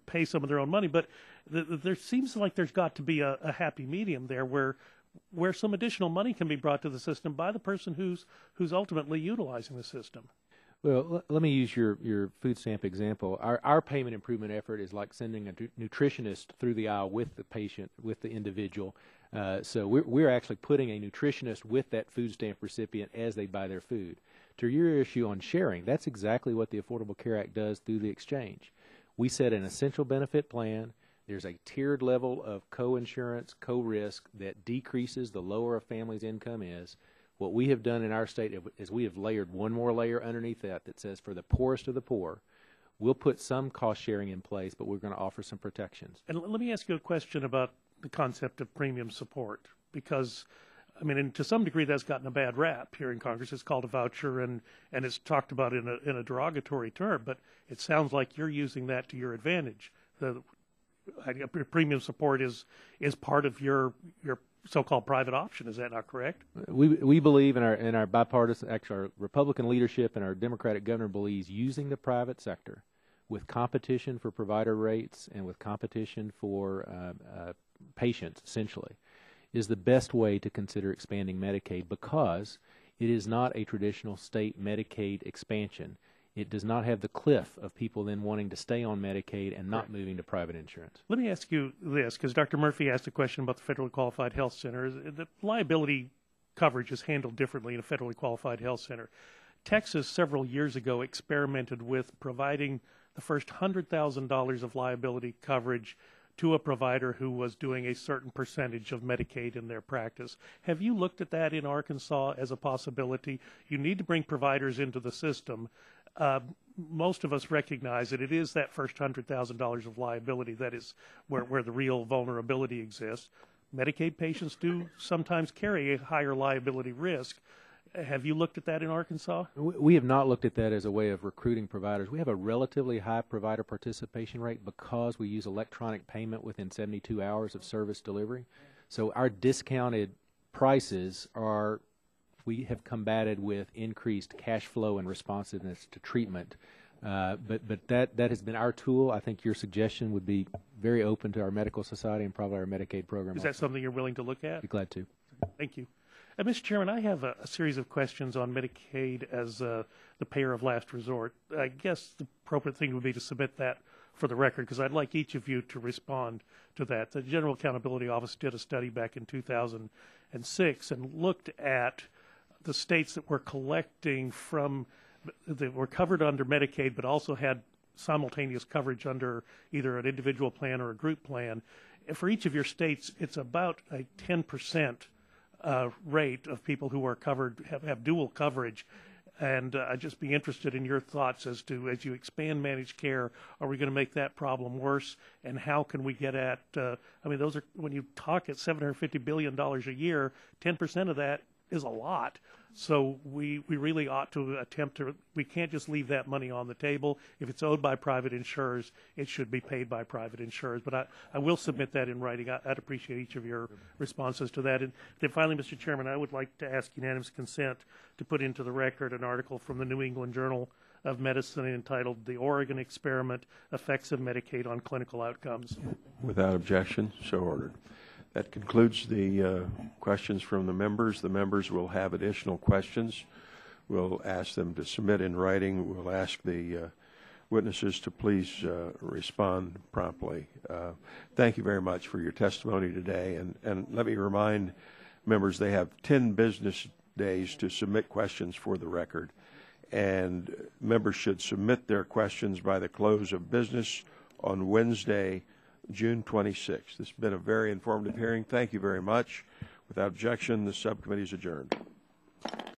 pay some of their own money, but there seems like there's got to be a happy medium there where some additional money can be brought to the system by the person who's ultimately utilizing the system. Well, let me use your food stamp example. Our payment improvement effort is like sending a nutritionist through the aisle with the patient, with the individual. So we're actually putting a nutritionist with that food stamp recipient as they buy their food. To your issue on sharing, that's exactly what the Affordable Care Act does through the exchange. We set an essential benefit plan. There's a tiered level of co-insurance, co-risk that decreases the lower a family's income is. What we have done in our state is we have layered one more layer underneath that says for the poorest of the poor, we'll put some cost sharing in place, but we're going to offer some protections. And let me ask you a question about the concept of premium support, because, I mean, and to some degree that's gotten a bad rap here in Congress. It's called a voucher and it's talked about in a derogatory term, but it sounds like you're using that to your advantage. The premium support is part of your so-called private option. Is that not correct? We believe in our bipartisan, actually our Republican leadership and our Democratic governor believes using the private sector with competition for provider rates and with competition for patients, essentially, is the best way to consider expanding Medicaid, because it is not a traditional state Medicaid expansion. It does not have the cliff of people then wanting to stay on Medicaid and not moving to private insurance. Let me ask you this, because Dr. Murphy asked a question about the Federally Qualified Health Center. The liability coverage is handled differently in a federally qualified health center. Texas, several years ago, experimented with providing the first $100,000 of liability coverage to a provider who was doing a certain percentage of Medicaid in their practice. Have you looked at that in Arkansas as a possibility? You need to bring providers into the system. Most of us recognize that it is that first $100,000 of liability that is where the real vulnerability exists. Medicaid patients do sometimes carry a higher liability risk. Have you looked at that in Arkansas? We have not looked at that as a way of recruiting providers. We have a relatively high provider participation rate because we use electronic payment within 72 hours of service delivery. So our discounted prices we have combated with increased cash flow and responsiveness to treatment. But that has been our tool. I think your suggestion would be very open to our medical society and probably our Medicaid program. Is that something you're willing to look at? Be glad to. Thank you. Mr. Chairman, I have a series of questions on Medicaid as the payer of last resort. I guess the appropriate thing would be to submit that for the record, because I'd like each of you to respond to that. The General Accountability Office did a study back in 2006 and looked at the states that were collecting that were covered under Medicaid but also had simultaneous coverage under either an individual plan or a group plan. For each of your states, it's about a 10% rate of people who are covered have dual coverage, and I'd just be interested in your thoughts as you expand managed care, are we going to make that problem worse, and how can we get at those are, when you talk at $750 billion a year, 10% of that is a lot. So we really ought to we can't just leave that money on the table. If it's owed by private insurers, it should be paid by private insurers. But I will submit that in writing. I'd appreciate each of your responses to that. And then finally, Mr. Chairman, I would like to ask unanimous consent to put into the record an article from the New England Journal of Medicine entitled "The Oregon Experiment: Effects of Medicaid on Clinical Outcomes." Without objection, so ordered. That concludes the questions from the members. The members will have additional questions. We'll ask them to submit in writing. We'll ask the witnesses to please respond promptly. Thank you very much for your testimony today. And let me remind members they have 10 business days to submit questions for the record. And members should submit their questions by the close of business on Wednesday, June 26th. This has been a very informative hearing. Thank you very much. Without objection, the subcommittee is adjourned.